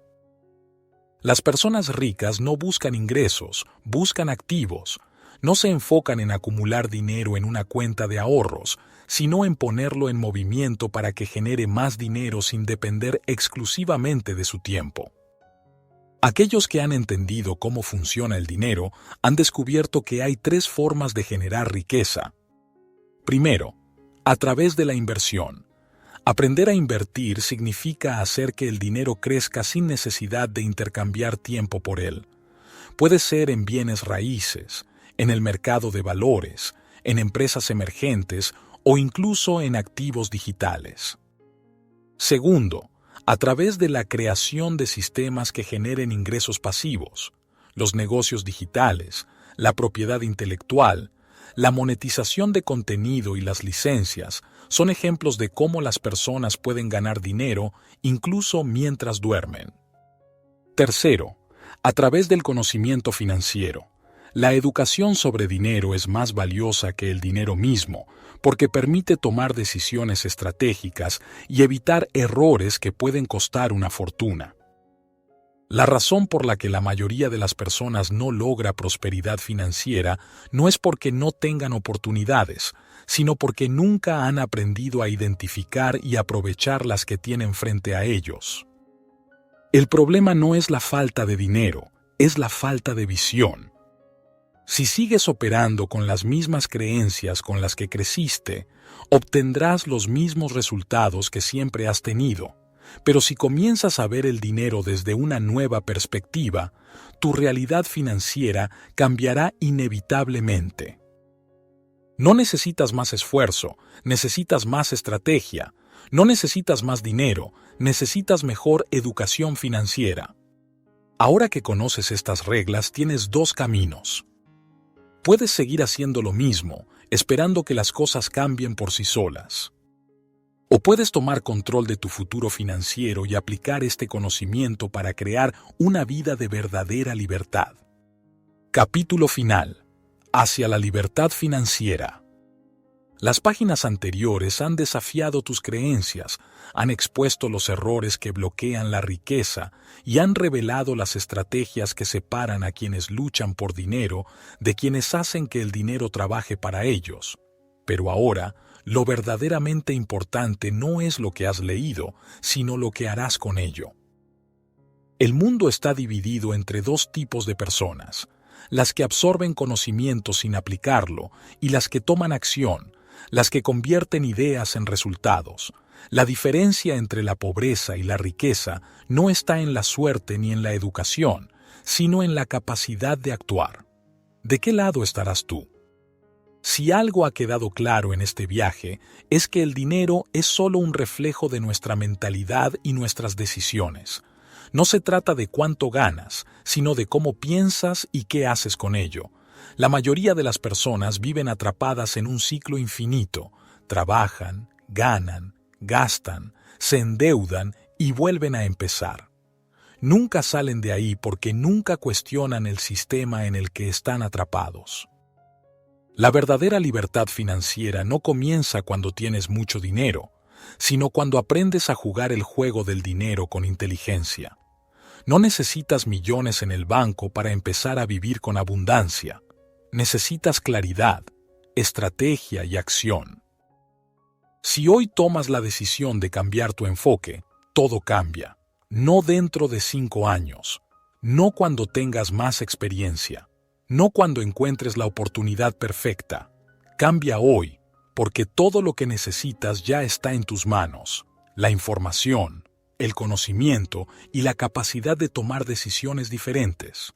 Las personas ricas no buscan ingresos, buscan activos. No se enfocan en acumular dinero en una cuenta de ahorros, sino en ponerlo en movimiento para que genere más dinero sin depender exclusivamente de su tiempo. Aquellos que han entendido cómo funciona el dinero han descubierto que hay 3 formas de generar riqueza. Primero, a través de la inversión. Aprender a invertir significa hacer que el dinero crezca sin necesidad de intercambiar tiempo por él. Puede ser en bienes raíces, en el mercado de valores, en empresas emergentes o incluso en activos digitales. Segundo, a través de la creación de sistemas que generen ingresos pasivos, los negocios digitales, la propiedad intelectual, la monetización de contenido y las licencias son ejemplos de cómo las personas pueden ganar dinero incluso mientras duermen. Tercero, a través del conocimiento financiero. La educación sobre dinero es más valiosa que el dinero mismo, porque permite tomar decisiones estratégicas y evitar errores que pueden costar una fortuna. La razón por la que la mayoría de las personas no logra prosperidad financiera no es porque no tengan oportunidades, sino porque nunca han aprendido a identificar y aprovechar las que tienen frente a ellos. El problema no es la falta de dinero, es la falta de visión. Si sigues operando con las mismas creencias con las que creciste, obtendrás los mismos resultados que siempre has tenido. Pero si comienzas a ver el dinero desde una nueva perspectiva, tu realidad financiera cambiará inevitablemente. No necesitas más esfuerzo, necesitas más estrategia. No necesitas más dinero, necesitas mejor educación financiera. Ahora que conoces estas reglas, tienes dos caminos. Puedes seguir haciendo lo mismo, esperando que las cosas cambien por sí solas. O puedes tomar control de tu futuro financiero y aplicar este conocimiento para crear una vida de verdadera libertad. Capítulo final. Hacia la libertad financiera. Las páginas anteriores han desafiado tus creencias, han expuesto los errores que bloquean la riqueza y han revelado las estrategias que separan a quienes luchan por dinero de quienes hacen que el dinero trabaje para ellos. Pero ahora, lo verdaderamente importante no es lo que has leído, sino lo que harás con ello. El mundo está dividido entre dos tipos de personas: las que absorben conocimiento sin aplicarlo y las que toman acción, las que convierten ideas en resultados. La diferencia entre la pobreza y la riqueza no está en la suerte ni en la educación, sino en la capacidad de actuar. ¿De qué lado estarás tú? Si algo ha quedado claro en este viaje, es que el dinero es solo un reflejo de nuestra mentalidad y nuestras decisiones. No se trata de cuánto ganas, sino de cómo piensas y qué haces con ello. La mayoría de las personas viven atrapadas en un ciclo infinito. Trabajan, ganan, gastan, se endeudan y vuelven a empezar. Nunca salen de ahí porque nunca cuestionan el sistema en el que están atrapados. La verdadera libertad financiera no comienza cuando tienes mucho dinero, sino cuando aprendes a jugar el juego del dinero con inteligencia. No necesitas millones en el banco para empezar a vivir con abundancia. Necesitas claridad, estrategia y acción. Si hoy tomas la decisión de cambiar tu enfoque, todo cambia. No dentro de 5 años, no cuando tengas más experiencia, no cuando encuentres la oportunidad perfecta. Cambia hoy, porque todo lo que necesitas ya está en tus manos: la información, el conocimiento y la capacidad de tomar decisiones diferentes.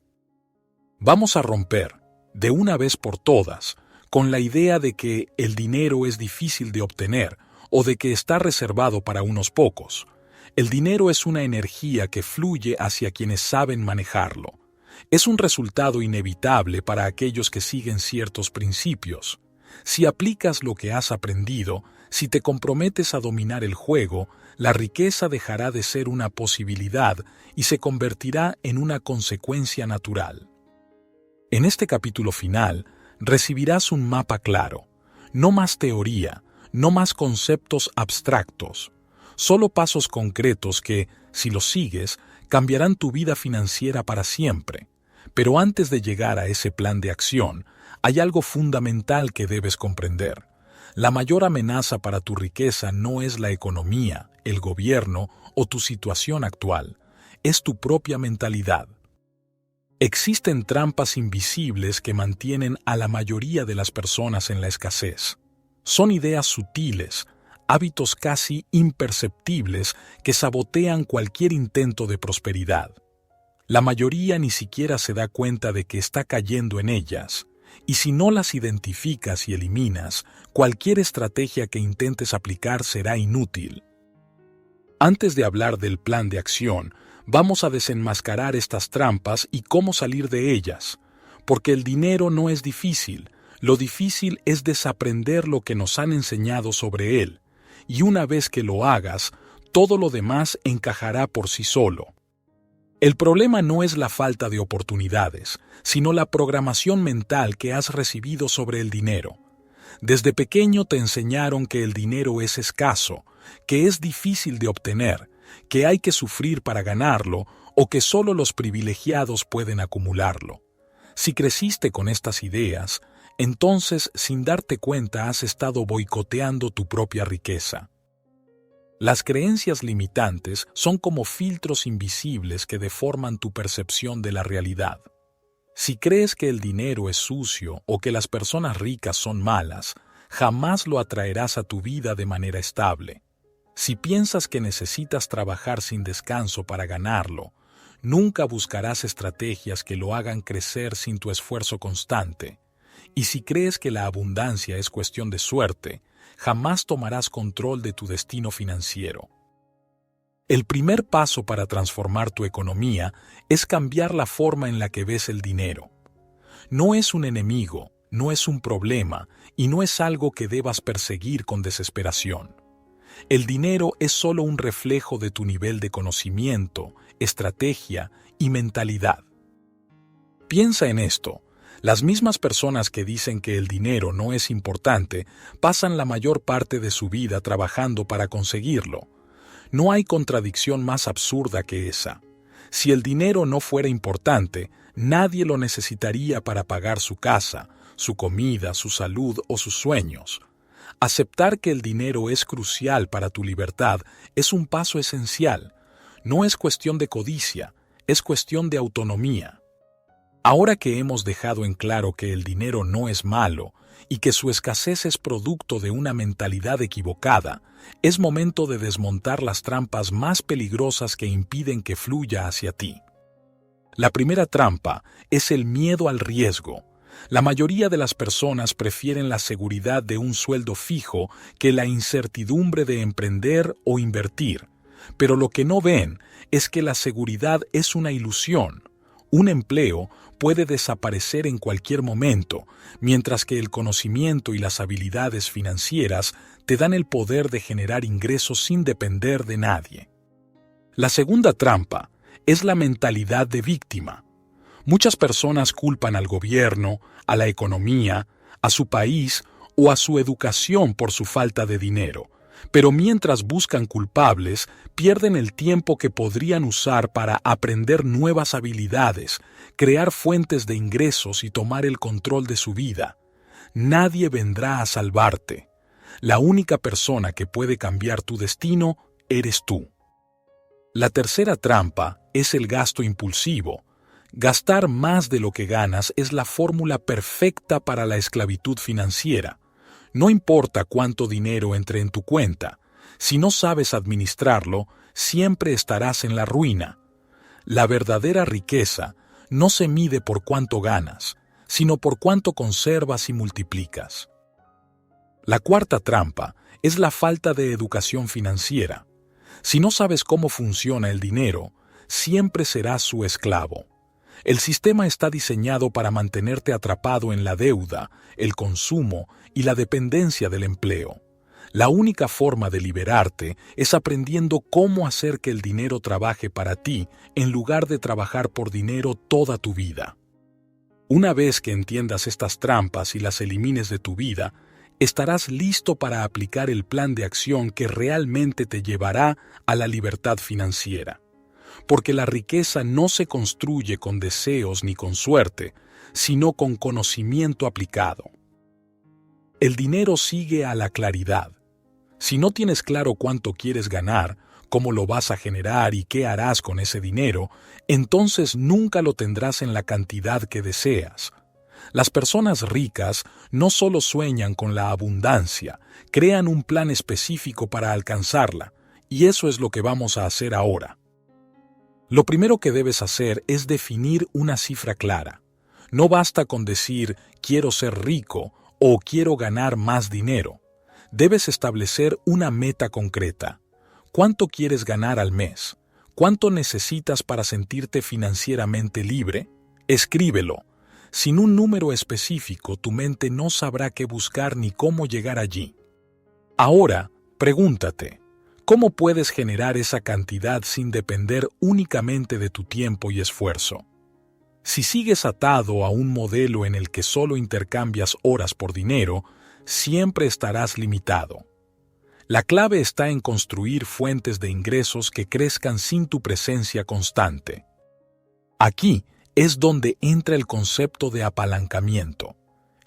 Vamos a romper, de una vez por todas, con la idea de que el dinero es difícil de obtener o de que está reservado para unos pocos. El dinero es una energía que fluye hacia quienes saben manejarlo. Es un resultado inevitable para aquellos que siguen ciertos principios. Si aplicas lo que has aprendido, si te comprometes a dominar el juego, la riqueza dejará de ser una posibilidad y se convertirá en una consecuencia natural. En este capítulo final, recibirás un mapa claro. No más teoría, no más conceptos abstractos. Solo pasos concretos que, si los sigues, cambiarán tu vida financiera para siempre. Pero antes de llegar a ese plan de acción, hay algo fundamental que debes comprender. La mayor amenaza para tu riqueza no es la economía, el gobierno o tu situación actual. Es tu propia mentalidad. Existen trampas invisibles que mantienen a la mayoría de las personas en la escasez. Son ideas sutiles, hábitos casi imperceptibles que sabotean cualquier intento de prosperidad. La mayoría ni siquiera se da cuenta de que está cayendo en ellas, y si no las identificas y eliminas, cualquier estrategia que intentes aplicar será inútil. Antes de hablar del plan de acción, vamos a desenmascarar estas trampas y cómo salir de ellas, porque el dinero no es difícil, lo difícil es desaprender lo que nos han enseñado sobre él, y una vez que lo hagas, todo lo demás encajará por sí solo. El problema no es la falta de oportunidades, sino la programación mental que has recibido sobre el dinero. Desde pequeño te enseñaron que el dinero es escaso, que es difícil de obtener, que hay que sufrir para ganarlo o que solo los privilegiados pueden acumularlo. Si creciste con estas ideas, entonces sin darte cuenta has estado boicoteando tu propia riqueza. Las creencias limitantes son como filtros invisibles que deforman tu percepción de la realidad. Si crees que el dinero es sucio o que las personas ricas son malas, jamás lo atraerás a tu vida de manera estable. Si piensas que necesitas trabajar sin descanso para ganarlo, nunca buscarás estrategias que lo hagan crecer sin tu esfuerzo constante. Y si crees que la abundancia es cuestión de suerte, jamás tomarás control de tu destino financiero. El primer paso para transformar tu economía es cambiar la forma en la que ves el dinero. No es un enemigo, no es un problema y no es algo que debas perseguir con desesperación. El dinero es solo un reflejo de tu nivel de conocimiento, estrategia y mentalidad. Piensa en esto. Las mismas personas que dicen que el dinero no es importante pasan la mayor parte de su vida trabajando para conseguirlo. No hay contradicción más absurda que esa. Si el dinero no fuera importante, nadie lo necesitaría para pagar su casa, su comida, su salud o sus sueños. Aceptar que el dinero es crucial para tu libertad es un paso esencial. No es cuestión de codicia, es cuestión de autonomía. Ahora que hemos dejado en claro que el dinero no es malo y que su escasez es producto de una mentalidad equivocada, es momento de desmontar las trampas más peligrosas que impiden que fluya hacia ti. La primera trampa es el miedo al riesgo. La mayoría de las personas prefieren la seguridad de un sueldo fijo que la incertidumbre de emprender o invertir, pero lo que no ven es que la seguridad es una ilusión. Un empleo puede desaparecer en cualquier momento, mientras que el conocimiento y las habilidades financieras te dan el poder de generar ingresos sin depender de nadie. La segunda trampa es la mentalidad de víctima. Muchas personas culpan al gobierno, a la economía, a su país o a su educación por su falta de dinero, pero mientras buscan culpables, pierden el tiempo que podrían usar para aprender nuevas habilidades, crear fuentes de ingresos y tomar el control de su vida. Nadie vendrá a salvarte. La única persona que puede cambiar tu destino eres tú. La tercera trampa es el gasto impulsivo. Gastar más de lo que ganas es la fórmula perfecta para la esclavitud financiera. No importa cuánto dinero entre en tu cuenta, si no sabes administrarlo, siempre estarás en la ruina. La verdadera riqueza no se mide por cuánto ganas, sino por cuánto conservas y multiplicas. La cuarta trampa es la falta de educación financiera. Si no sabes cómo funciona el dinero, siempre serás su esclavo. El sistema está diseñado para mantenerte atrapado en la deuda, el consumo y la dependencia del empleo. La única forma de liberarte es aprendiendo cómo hacer que el dinero trabaje para ti en lugar de trabajar por dinero toda tu vida. Una vez que entiendas estas trampas y las elimines de tu vida, estarás listo para aplicar el plan de acción que realmente te llevará a la libertad financiera. Porque la riqueza no se construye con deseos ni con suerte, sino con conocimiento aplicado. El dinero sigue a la claridad. Si no tienes claro cuánto quieres ganar, cómo lo vas a generar y qué harás con ese dinero, entonces nunca lo tendrás en la cantidad que deseas. Las personas ricas no solo sueñan con la abundancia, crean un plan específico para alcanzarla, y eso es lo que vamos a hacer ahora. Lo primero que debes hacer es definir una cifra clara. No basta con decir quiero ser rico o quiero ganar más dinero. Debes establecer una meta concreta. ¿Cuánto quieres ganar al mes? ¿Cuánto necesitas para sentirte financieramente libre? Escríbelo. Sin un número específico, tu mente no sabrá qué buscar ni cómo llegar allí. Ahora, pregúntate, ¿cómo puedes generar esa cantidad sin depender únicamente de tu tiempo y esfuerzo? Si sigues atado a un modelo en el que solo intercambias horas por dinero, siempre estarás limitado. La clave está en construir fuentes de ingresos que crezcan sin tu presencia constante. Aquí es donde entra el concepto de apalancamiento.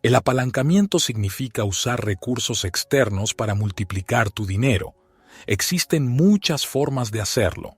El apalancamiento significa usar recursos externos para multiplicar tu dinero. Existen muchas formas de hacerlo.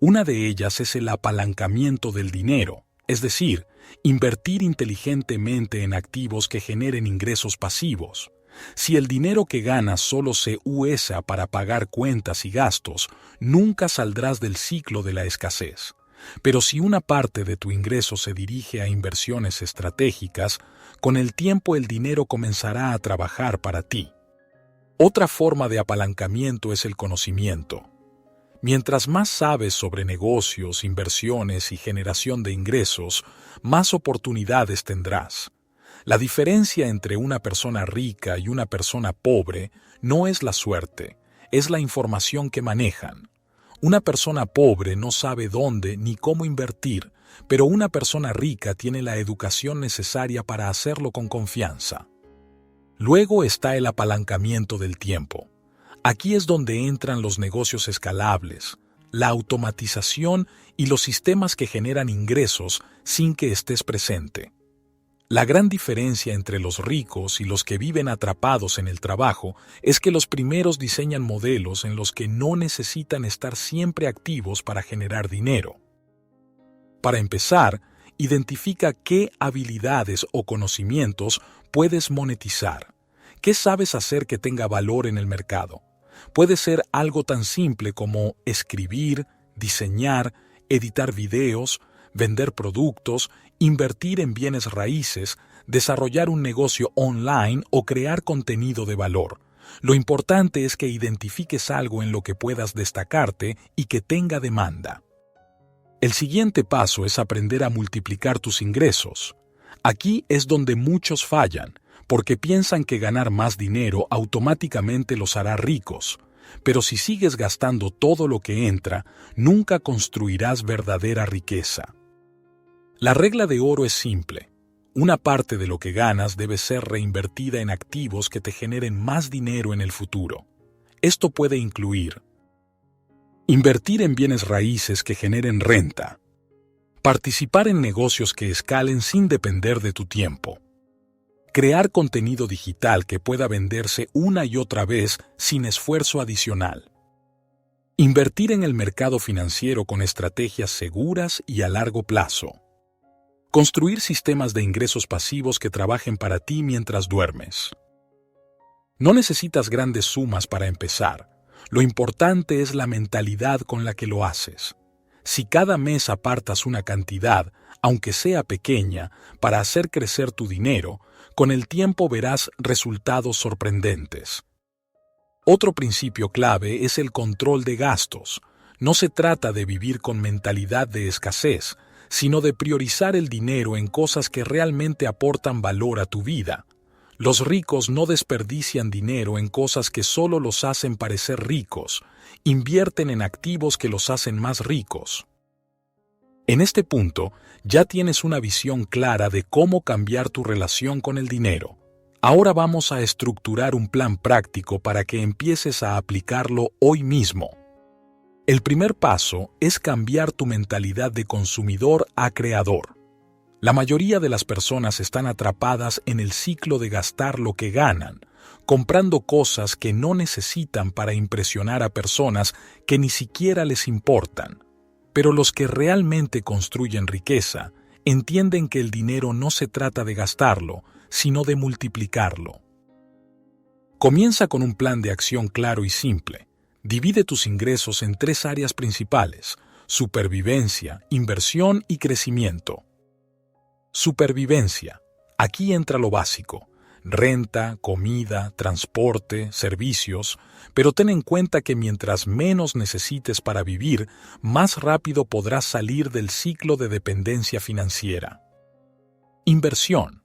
Una de ellas es el apalancamiento del dinero, es decir, invertir inteligentemente en activos que generen ingresos pasivos. Si el dinero que ganas solo se usa para pagar cuentas y gastos, nunca saldrás del ciclo de la escasez. Pero si una parte de tu ingreso se dirige a inversiones estratégicas, con el tiempo el dinero comenzará a trabajar para ti. Otra forma de apalancamiento es el conocimiento. Mientras más sabes sobre negocios, inversiones y generación de ingresos, más oportunidades tendrás. La diferencia entre una persona rica y una persona pobre no es la suerte, es la información que manejan. Una persona pobre no sabe dónde ni cómo invertir, pero una persona rica tiene la educación necesaria para hacerlo con confianza. Luego está el apalancamiento del tiempo. Aquí es donde entran los negocios escalables, la automatización y los sistemas que generan ingresos sin que estés presente. La gran diferencia entre los ricos y los que viven atrapados en el trabajo es que los primeros diseñan modelos en los que no necesitan estar siempre activos para generar dinero. Para empezar, identifica qué habilidades o conocimientos puedes monetizar. ¿Qué sabes hacer que tenga valor en el mercado? Puede ser algo tan simple como escribir, diseñar, editar videos, vender productos, invertir en bienes raíces, desarrollar un negocio online o crear contenido de valor. Lo importante es que identifiques algo en lo que puedas destacarte y que tenga demanda. El siguiente paso es aprender a multiplicar tus ingresos. Aquí es donde muchos fallan, porque piensan que ganar más dinero automáticamente los hará ricos. Pero si sigues gastando todo lo que entra, nunca construirás verdadera riqueza. La regla de oro es simple. Una parte de lo que ganas debe ser reinvertida en activos que te generen más dinero en el futuro. Esto puede incluir invertir en bienes raíces que generen renta, participar en negocios que escalen sin depender de tu tiempo, crear contenido digital que pueda venderse una y otra vez sin esfuerzo adicional, invertir en el mercado financiero con estrategias seguras y a largo plazo, construir sistemas de ingresos pasivos que trabajen para ti mientras duermes. No necesitas grandes sumas para empezar. Lo importante es la mentalidad con la que lo haces. Si cada mes apartas una cantidad, aunque sea pequeña, para hacer crecer tu dinero, con el tiempo verás resultados sorprendentes. Otro principio clave es el control de gastos. No se trata de vivir con mentalidad de escasez, sino de priorizar el dinero en cosas que realmente aportan valor a tu vida. Los ricos no desperdician dinero en cosas que solo los hacen parecer ricos, invierten en activos que los hacen más ricos. En este punto, ya tienes una visión clara de cómo cambiar tu relación con el dinero. Ahora vamos a estructurar un plan práctico para que empieces a aplicarlo hoy mismo. El primer paso es cambiar tu mentalidad de consumidor a creador. La mayoría de las personas están atrapadas en el ciclo de gastar lo que ganan, comprando cosas que no necesitan para impresionar a personas que ni siquiera les importan. Pero los que realmente construyen riqueza entienden que el dinero no se trata de gastarlo, sino de multiplicarlo. Comienza con un plan de acción claro y simple. Divide tus ingresos en 3 áreas principales: supervivencia, inversión y crecimiento. Supervivencia. Aquí entra lo básico: renta, comida, transporte, servicios, pero ten en cuenta que mientras menos necesites para vivir, más rápido podrás salir del ciclo de dependencia financiera. Inversión.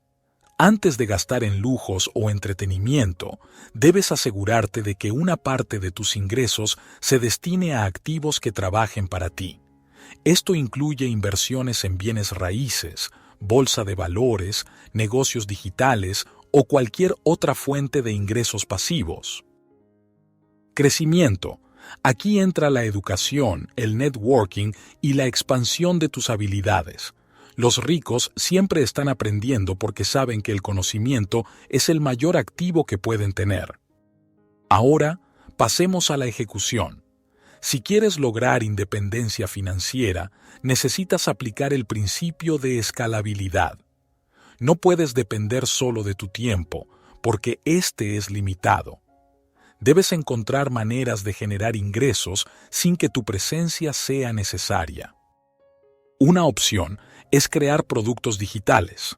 Antes de gastar en lujos o entretenimiento, debes asegurarte de que una parte de tus ingresos se destine a activos que trabajen para ti. Esto incluye inversiones en bienes raíces, bolsa de valores, negocios digitales o cualquier otra fuente de ingresos pasivos. Crecimiento. Aquí entra la educación, el networking y la expansión de tus habilidades. Los ricos siempre están aprendiendo porque saben que el conocimiento es el mayor activo que pueden tener. Ahora, pasemos a la ejecución. Si quieres lograr independencia financiera, necesitas aplicar el principio de escalabilidad. No puedes depender solo de tu tiempo, porque este es limitado. Debes encontrar maneras de generar ingresos sin que tu presencia sea necesaria. Una opción es crear productos digitales,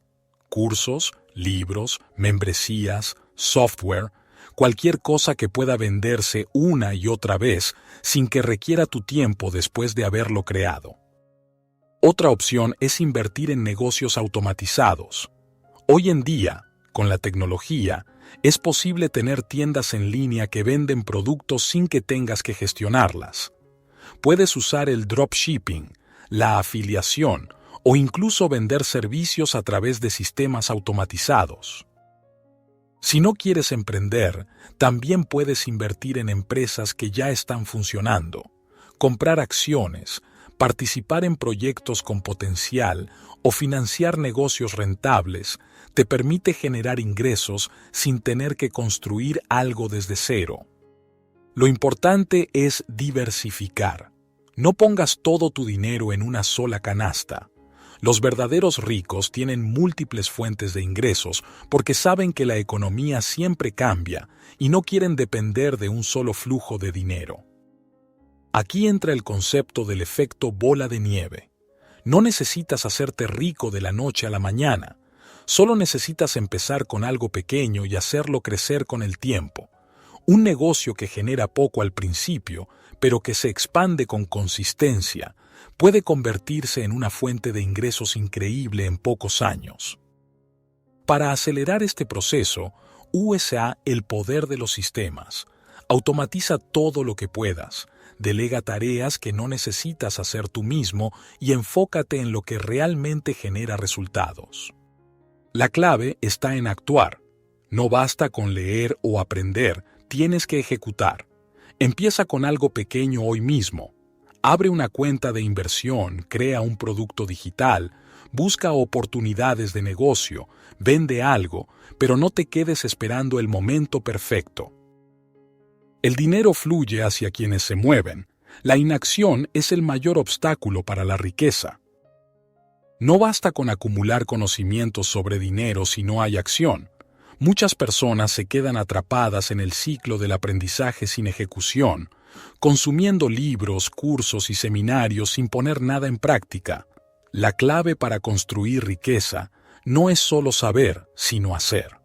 cursos, libros, membresías, software, cualquier cosa que pueda venderse una y otra vez sin que requiera tu tiempo después de haberlo creado. Otra opción es invertir en negocios automatizados. Hoy en día, con la tecnología, es posible tener tiendas en línea que venden productos sin que tengas que gestionarlas. Puedes usar el dropshipping, la afiliación o incluso vender servicios a través de sistemas automatizados. Si no quieres emprender, también puedes invertir en empresas que ya están funcionando, comprar acciones, participar en proyectos con potencial o financiar negocios rentables te permite generar ingresos sin tener que construir algo desde cero. Lo importante es diversificar. No pongas todo tu dinero en una sola canasta. Los verdaderos ricos tienen múltiples fuentes de ingresos porque saben que la economía siempre cambia y no quieren depender de un solo flujo de dinero. Aquí entra el concepto del efecto bola de nieve. No necesitas hacerte rico de la noche a la mañana. Solo necesitas empezar con algo pequeño y hacerlo crecer con el tiempo. Un negocio que genera poco al principio, pero que se expande con consistencia, puede convertirse en una fuente de ingresos increíble en pocos años. Para acelerar este proceso, usa el poder de los sistemas. Automatiza todo lo que puedas. Delega tareas que no necesitas hacer tú mismo y enfócate en lo que realmente genera resultados. La clave está en actuar. No basta con leer o aprender, tienes que ejecutar. Empieza con algo pequeño hoy mismo. Abre una cuenta de inversión, crea un producto digital, busca oportunidades de negocio, vende algo, pero no te quedes esperando el momento perfecto. El dinero fluye hacia quienes se mueven. La inacción es el mayor obstáculo para la riqueza. No basta con acumular conocimientos sobre dinero si no hay acción. Muchas personas se quedan atrapadas en el ciclo del aprendizaje sin ejecución, consumiendo libros, cursos y seminarios sin poner nada en práctica. La clave para construir riqueza no es solo saber, sino hacer.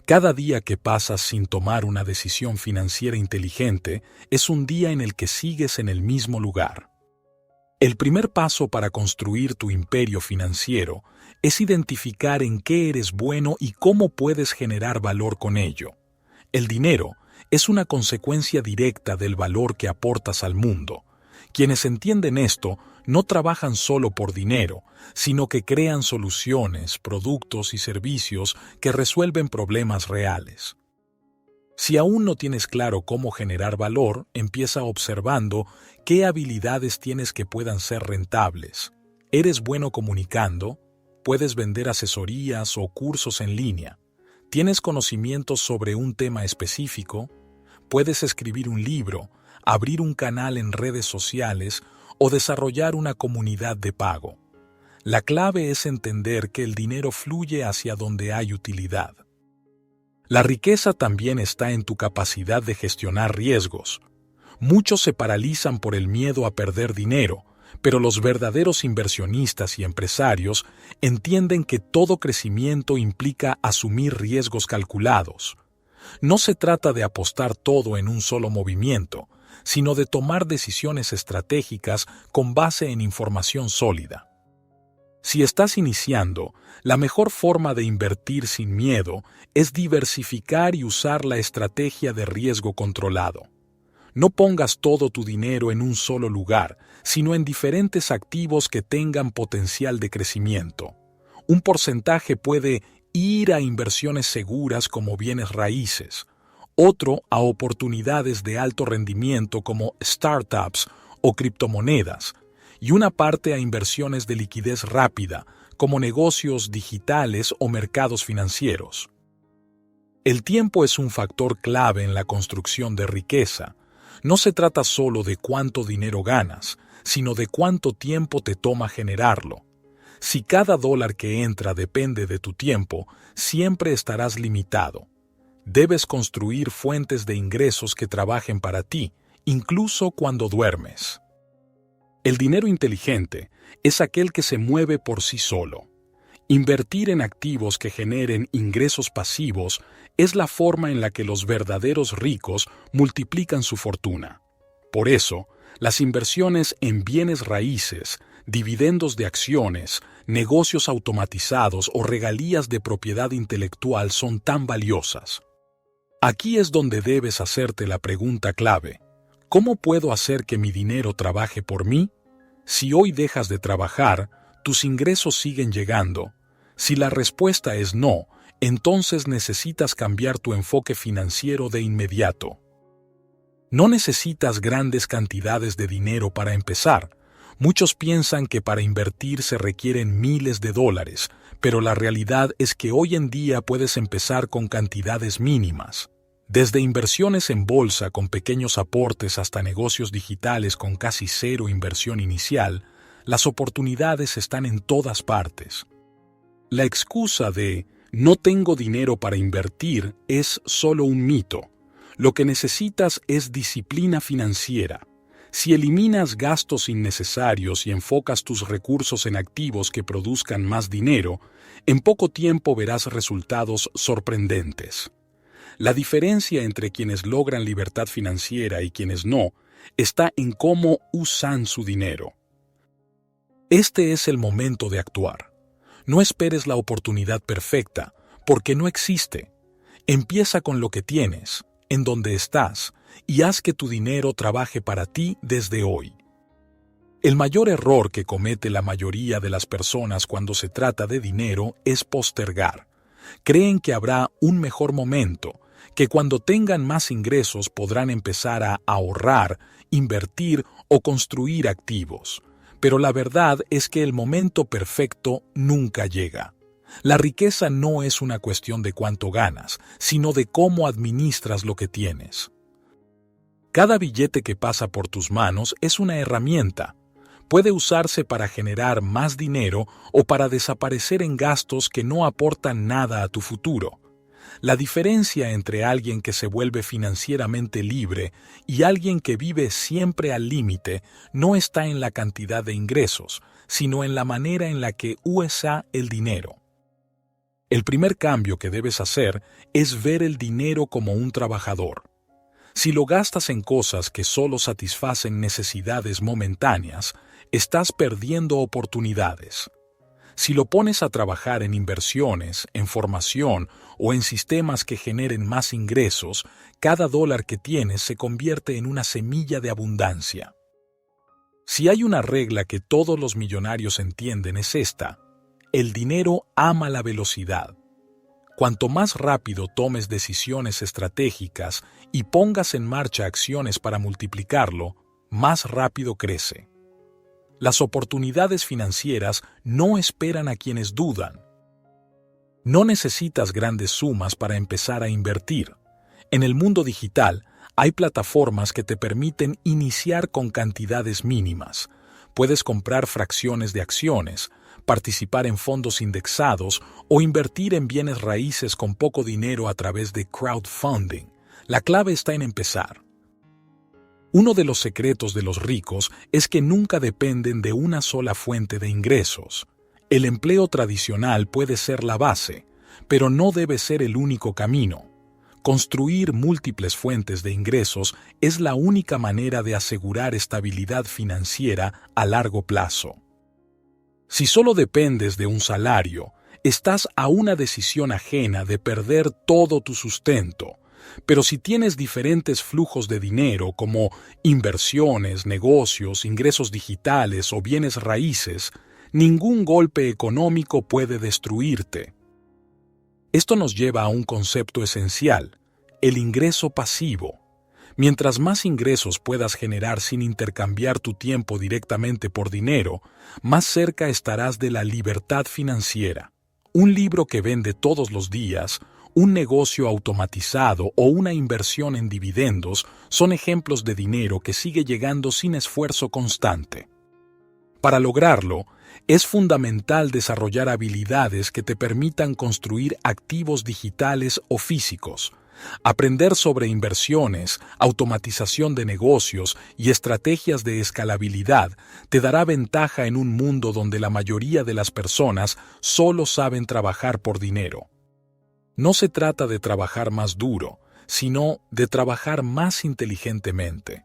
Cada día que pasas sin tomar una decisión financiera inteligente es un día en el que sigues en el mismo lugar. El primer paso para construir tu imperio financiero es identificar en qué eres bueno y cómo puedes generar valor con ello. El dinero es una consecuencia directa del valor que aportas al mundo. Quienes entienden esto no trabajan solo por dinero, sino que crean soluciones, productos y servicios que resuelven problemas reales. Si aún no tienes claro cómo generar valor, empieza observando qué habilidades tienes que puedan ser rentables. ¿Eres bueno comunicando? ¿Puedes vender asesorías o cursos en línea? ¿Tienes conocimientos sobre un tema específico? ¿Puedes escribir un libro, abrir un canal en redes sociales o desarrollar una comunidad de pago? La clave es entender que el dinero fluye hacia donde hay utilidad. La riqueza también está en tu capacidad de gestionar riesgos. Muchos se paralizan por el miedo a perder dinero, pero los verdaderos inversionistas y empresarios entienden que todo crecimiento implica asumir riesgos calculados. No se trata de apostar todo en un solo movimiento, sino de tomar decisiones estratégicas con base en información sólida. Si estás iniciando, la mejor forma de invertir sin miedo es diversificar y usar la estrategia de riesgo controlado. No pongas todo tu dinero en un solo lugar, sino en diferentes activos que tengan potencial de crecimiento. Un porcentaje puede ir a inversiones seguras como bienes raíces, otro a oportunidades de alto rendimiento como startups o criptomonedas, y una parte a inversiones de liquidez rápida, como negocios digitales o mercados financieros. El tiempo es un factor clave en la construcción de riqueza. No se trata solo de cuánto dinero ganas, sino de cuánto tiempo te toma generarlo. Si cada dólar que entra depende de tu tiempo, siempre estarás limitado. Debes construir fuentes de ingresos que trabajen para ti, incluso cuando duermes. El dinero inteligente es aquel que se mueve por sí solo. Invertir en activos que generen ingresos pasivos es la forma en la que los verdaderos ricos multiplican su fortuna. Por eso, las inversiones en bienes raíces, dividendos de acciones, negocios automatizados o regalías de propiedad intelectual son tan valiosas. Aquí es donde debes hacerte la pregunta clave: ¿cómo puedo hacer que mi dinero trabaje por mí? Si hoy dejas de trabajar, tus ingresos siguen llegando. Si la respuesta es no, entonces necesitas cambiar tu enfoque financiero de inmediato. No necesitas grandes cantidades de dinero para empezar. Muchos piensan que para invertir se requieren miles de dólares, pero la realidad es que hoy en día puedes empezar con cantidades mínimas. Desde inversiones en bolsa con pequeños aportes hasta negocios digitales con casi cero inversión inicial, las oportunidades están en todas partes. La excusa de "no tengo dinero para invertir" es solo un mito. Lo que necesitas es disciplina financiera. Si eliminas gastos innecesarios y enfocas tus recursos en activos que produzcan más dinero, en poco tiempo verás resultados sorprendentes. La diferencia entre quienes logran libertad financiera y quienes no está en cómo usan su dinero. Este es el momento de actuar. No esperes la oportunidad perfecta, porque no existe. Empieza con lo que tienes, en donde estás, y haz que tu dinero trabaje para ti desde hoy. El mayor error que comete la mayoría de las personas cuando se trata de dinero es postergar. Creen que habrá un mejor momento, que cuando tengan más ingresos podrán empezar a ahorrar, invertir o construir activos. Pero la verdad es que el momento perfecto nunca llega. La riqueza no es una cuestión de cuánto ganas, sino de cómo administras lo que tienes. Cada billete que pasa por tus manos es una herramienta. Puede usarse para generar más dinero o para desaparecer en gastos que no aportan nada a tu futuro. La diferencia entre alguien que se vuelve financieramente libre y alguien que vive siempre al límite no está en la cantidad de ingresos, sino en la manera en la que usa el dinero. El primer cambio que debes hacer es ver el dinero como un trabajador. Si lo gastas en cosas que solo satisfacen necesidades momentáneas, estás perdiendo oportunidades. Si lo pones a trabajar en inversiones, en formación o en sistemas que generen más ingresos, cada dólar que tienes se convierte en una semilla de abundancia. Si hay una regla que todos los millonarios entienden es esta: el dinero ama la velocidad. Cuanto más rápido tomes decisiones estratégicas y pongas en marcha acciones para multiplicarlo, más rápido crece. Las oportunidades financieras no esperan a quienes dudan. No necesitas grandes sumas para empezar a invertir. En el mundo digital, hay plataformas que te permiten iniciar con cantidades mínimas. Puedes comprar fracciones de acciones, participar en fondos indexados o invertir en bienes raíces con poco dinero a través de crowdfunding. La clave está en empezar. Uno de los secretos de los ricos es que nunca dependen de una sola fuente de ingresos. El empleo tradicional puede ser la base, pero no debe ser el único camino. Construir múltiples fuentes de ingresos es la única manera de asegurar estabilidad financiera a largo plazo. Si solo dependes de un salario, estás a una decisión ajena de perder todo tu sustento. Pero si tienes diferentes flujos de dinero como inversiones, negocios, ingresos digitales o bienes raíces, ningún golpe económico puede destruirte. Esto nos lleva a un concepto esencial, el ingreso pasivo. Mientras más ingresos puedas generar sin intercambiar tu tiempo directamente por dinero, más cerca estarás de la libertad financiera. Un libro que vende todos los días, un negocio automatizado o una inversión en dividendos son ejemplos de dinero que sigue llegando sin esfuerzo constante. Para lograrlo, es fundamental desarrollar habilidades que te permitan construir activos digitales o físicos. Aprender sobre inversiones, automatización de negocios y estrategias de escalabilidad te dará ventaja en un mundo donde la mayoría de las personas solo saben trabajar por dinero. No se trata de trabajar más duro, sino de trabajar más inteligentemente.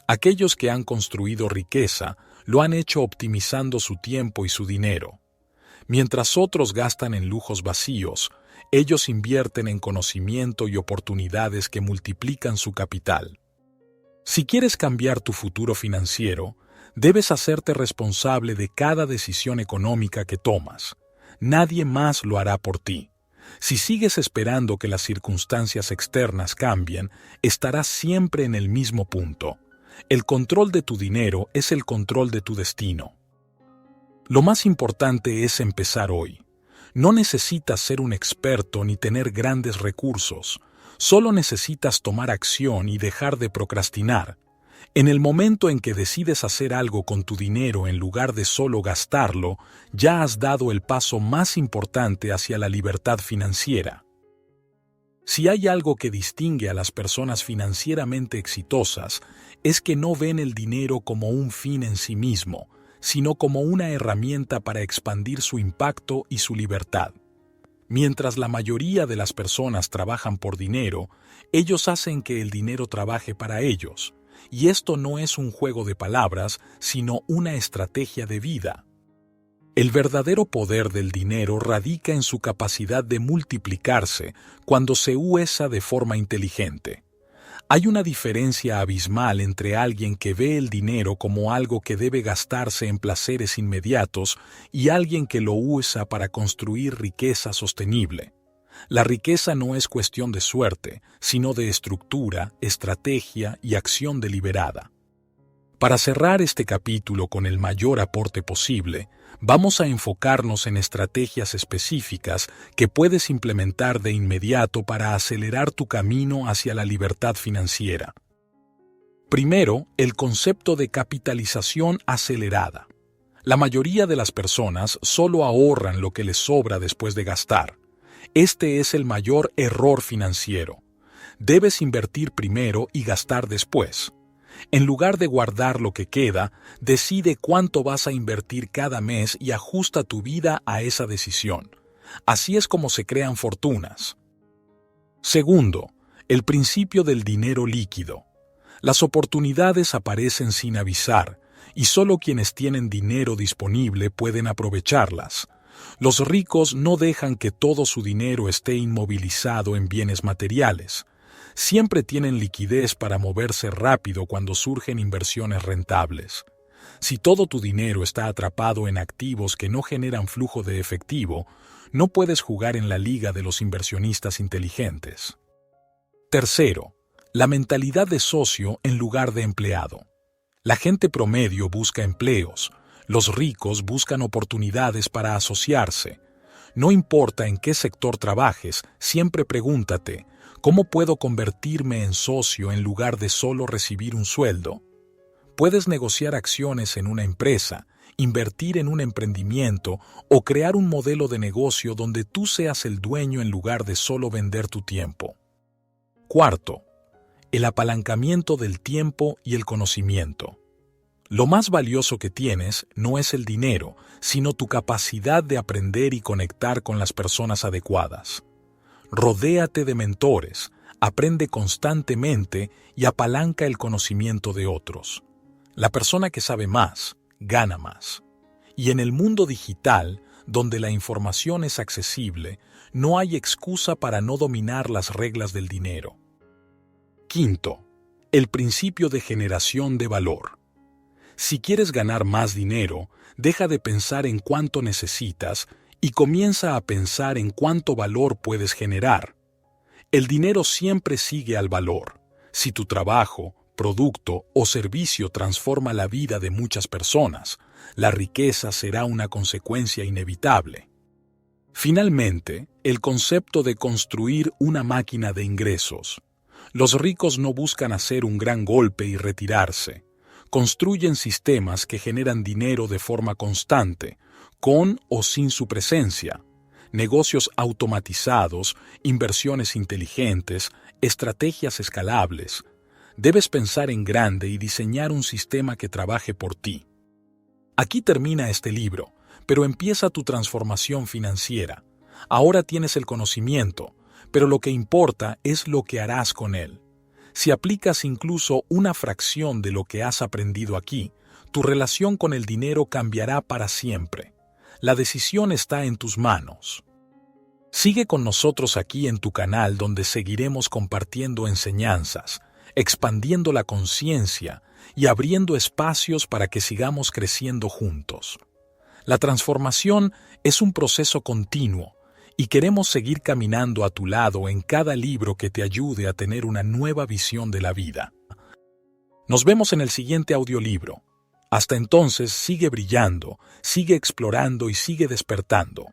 Aquellos que han construido riqueza lo han hecho optimizando su tiempo y su dinero. Mientras otros gastan en lujos vacíos, ellos invierten en conocimiento y oportunidades que multiplican su capital. Si quieres cambiar tu futuro financiero, debes hacerte responsable de cada decisión económica que tomas. Nadie más lo hará por ti. Si sigues esperando que las circunstancias externas cambien, estarás siempre en el mismo punto. El control de tu dinero es el control de tu destino. Lo más importante es empezar hoy. No necesitas ser un experto ni tener grandes recursos. Solo necesitas tomar acción y dejar de procrastinar. En el momento en que decides hacer algo con tu dinero en lugar de solo gastarlo, ya has dado el paso más importante hacia la libertad financiera. Si hay algo que distingue a las personas financieramente exitosas, es que no ven el dinero como un fin en sí mismo, sino como una herramienta para expandir su impacto y su libertad. Mientras la mayoría de las personas trabajan por dinero, ellos hacen que el dinero trabaje para ellos. Y esto no es un juego de palabras, sino una estrategia de vida. El verdadero poder del dinero radica en su capacidad de multiplicarse cuando se usa de forma inteligente. Hay una diferencia abismal entre alguien que ve el dinero como algo que debe gastarse en placeres inmediatos y alguien que lo usa para construir riqueza sostenible. La riqueza no es cuestión de suerte, sino de estructura, estrategia y acción deliberada. Para cerrar este capítulo con el mayor aporte posible, vamos a enfocarnos en estrategias específicas que puedes implementar de inmediato para acelerar tu camino hacia la libertad financiera. Primero, el concepto de capitalización acelerada. La mayoría de las personas solo ahorran lo que les sobra después de gastar. Este es el mayor error financiero. Debes invertir primero y gastar después. En lugar de guardar lo que queda, decide cuánto vas a invertir cada mes y ajusta tu vida a esa decisión. Así es como se crean fortunas. Segundo, el principio del dinero líquido. Las oportunidades aparecen sin avisar, y solo quienes tienen dinero disponible pueden aprovecharlas. Los ricos no dejan que todo su dinero esté inmovilizado en bienes materiales. Siempre tienen liquidez para moverse rápido cuando surgen inversiones rentables. Si todo tu dinero está atrapado en activos que no generan flujo de efectivo, no puedes jugar en la liga de los inversionistas inteligentes. Tercero, la mentalidad de socio en lugar de empleado. La gente promedio busca empleos. Los ricos buscan oportunidades para asociarse. No importa en qué sector trabajes, siempre pregúntate, ¿cómo puedo convertirme en socio en lugar de solo recibir un sueldo? Puedes negociar acciones en una empresa, invertir en un emprendimiento o crear un modelo de negocio donde tú seas el dueño en lugar de solo vender tu tiempo. Cuarto, el apalancamiento del tiempo y el conocimiento. Lo más valioso que tienes no es el dinero, sino tu capacidad de aprender y conectar con las personas adecuadas. Rodéate de mentores, aprende constantemente y apalanca el conocimiento de otros. La persona que sabe más, gana más. Y en el mundo digital, donde la información es accesible, no hay excusa para no dominar las reglas del dinero. Quinto, el principio de generación de valor. Si quieres ganar más dinero, deja de pensar en cuánto necesitas y comienza a pensar en cuánto valor puedes generar. El dinero siempre sigue al valor. Si tu trabajo, producto o servicio transforma la vida de muchas personas, la riqueza será una consecuencia inevitable. Finalmente, el concepto de construir una máquina de ingresos. Los ricos no buscan hacer un gran golpe y retirarse. Construyen sistemas que generan dinero de forma constante, con o sin su presencia. Negocios automatizados, inversiones inteligentes, estrategias escalables. Debes pensar en grande y diseñar un sistema que trabaje por ti. Aquí termina este libro, pero empieza tu transformación financiera. Ahora tienes el conocimiento, pero lo que importa es lo que harás con él. Si aplicas incluso una fracción de lo que has aprendido aquí, tu relación con el dinero cambiará para siempre. La decisión está en tus manos. Sigue con nosotros aquí en tu canal donde seguiremos compartiendo enseñanzas, expandiendo la conciencia y abriendo espacios para que sigamos creciendo juntos. La transformación es un proceso continuo y queremos seguir caminando a tu lado en cada libro que te ayude a tener una nueva visión de la vida. Nos vemos en el siguiente audiolibro. Hasta entonces, sigue brillando, sigue explorando y sigue despertando.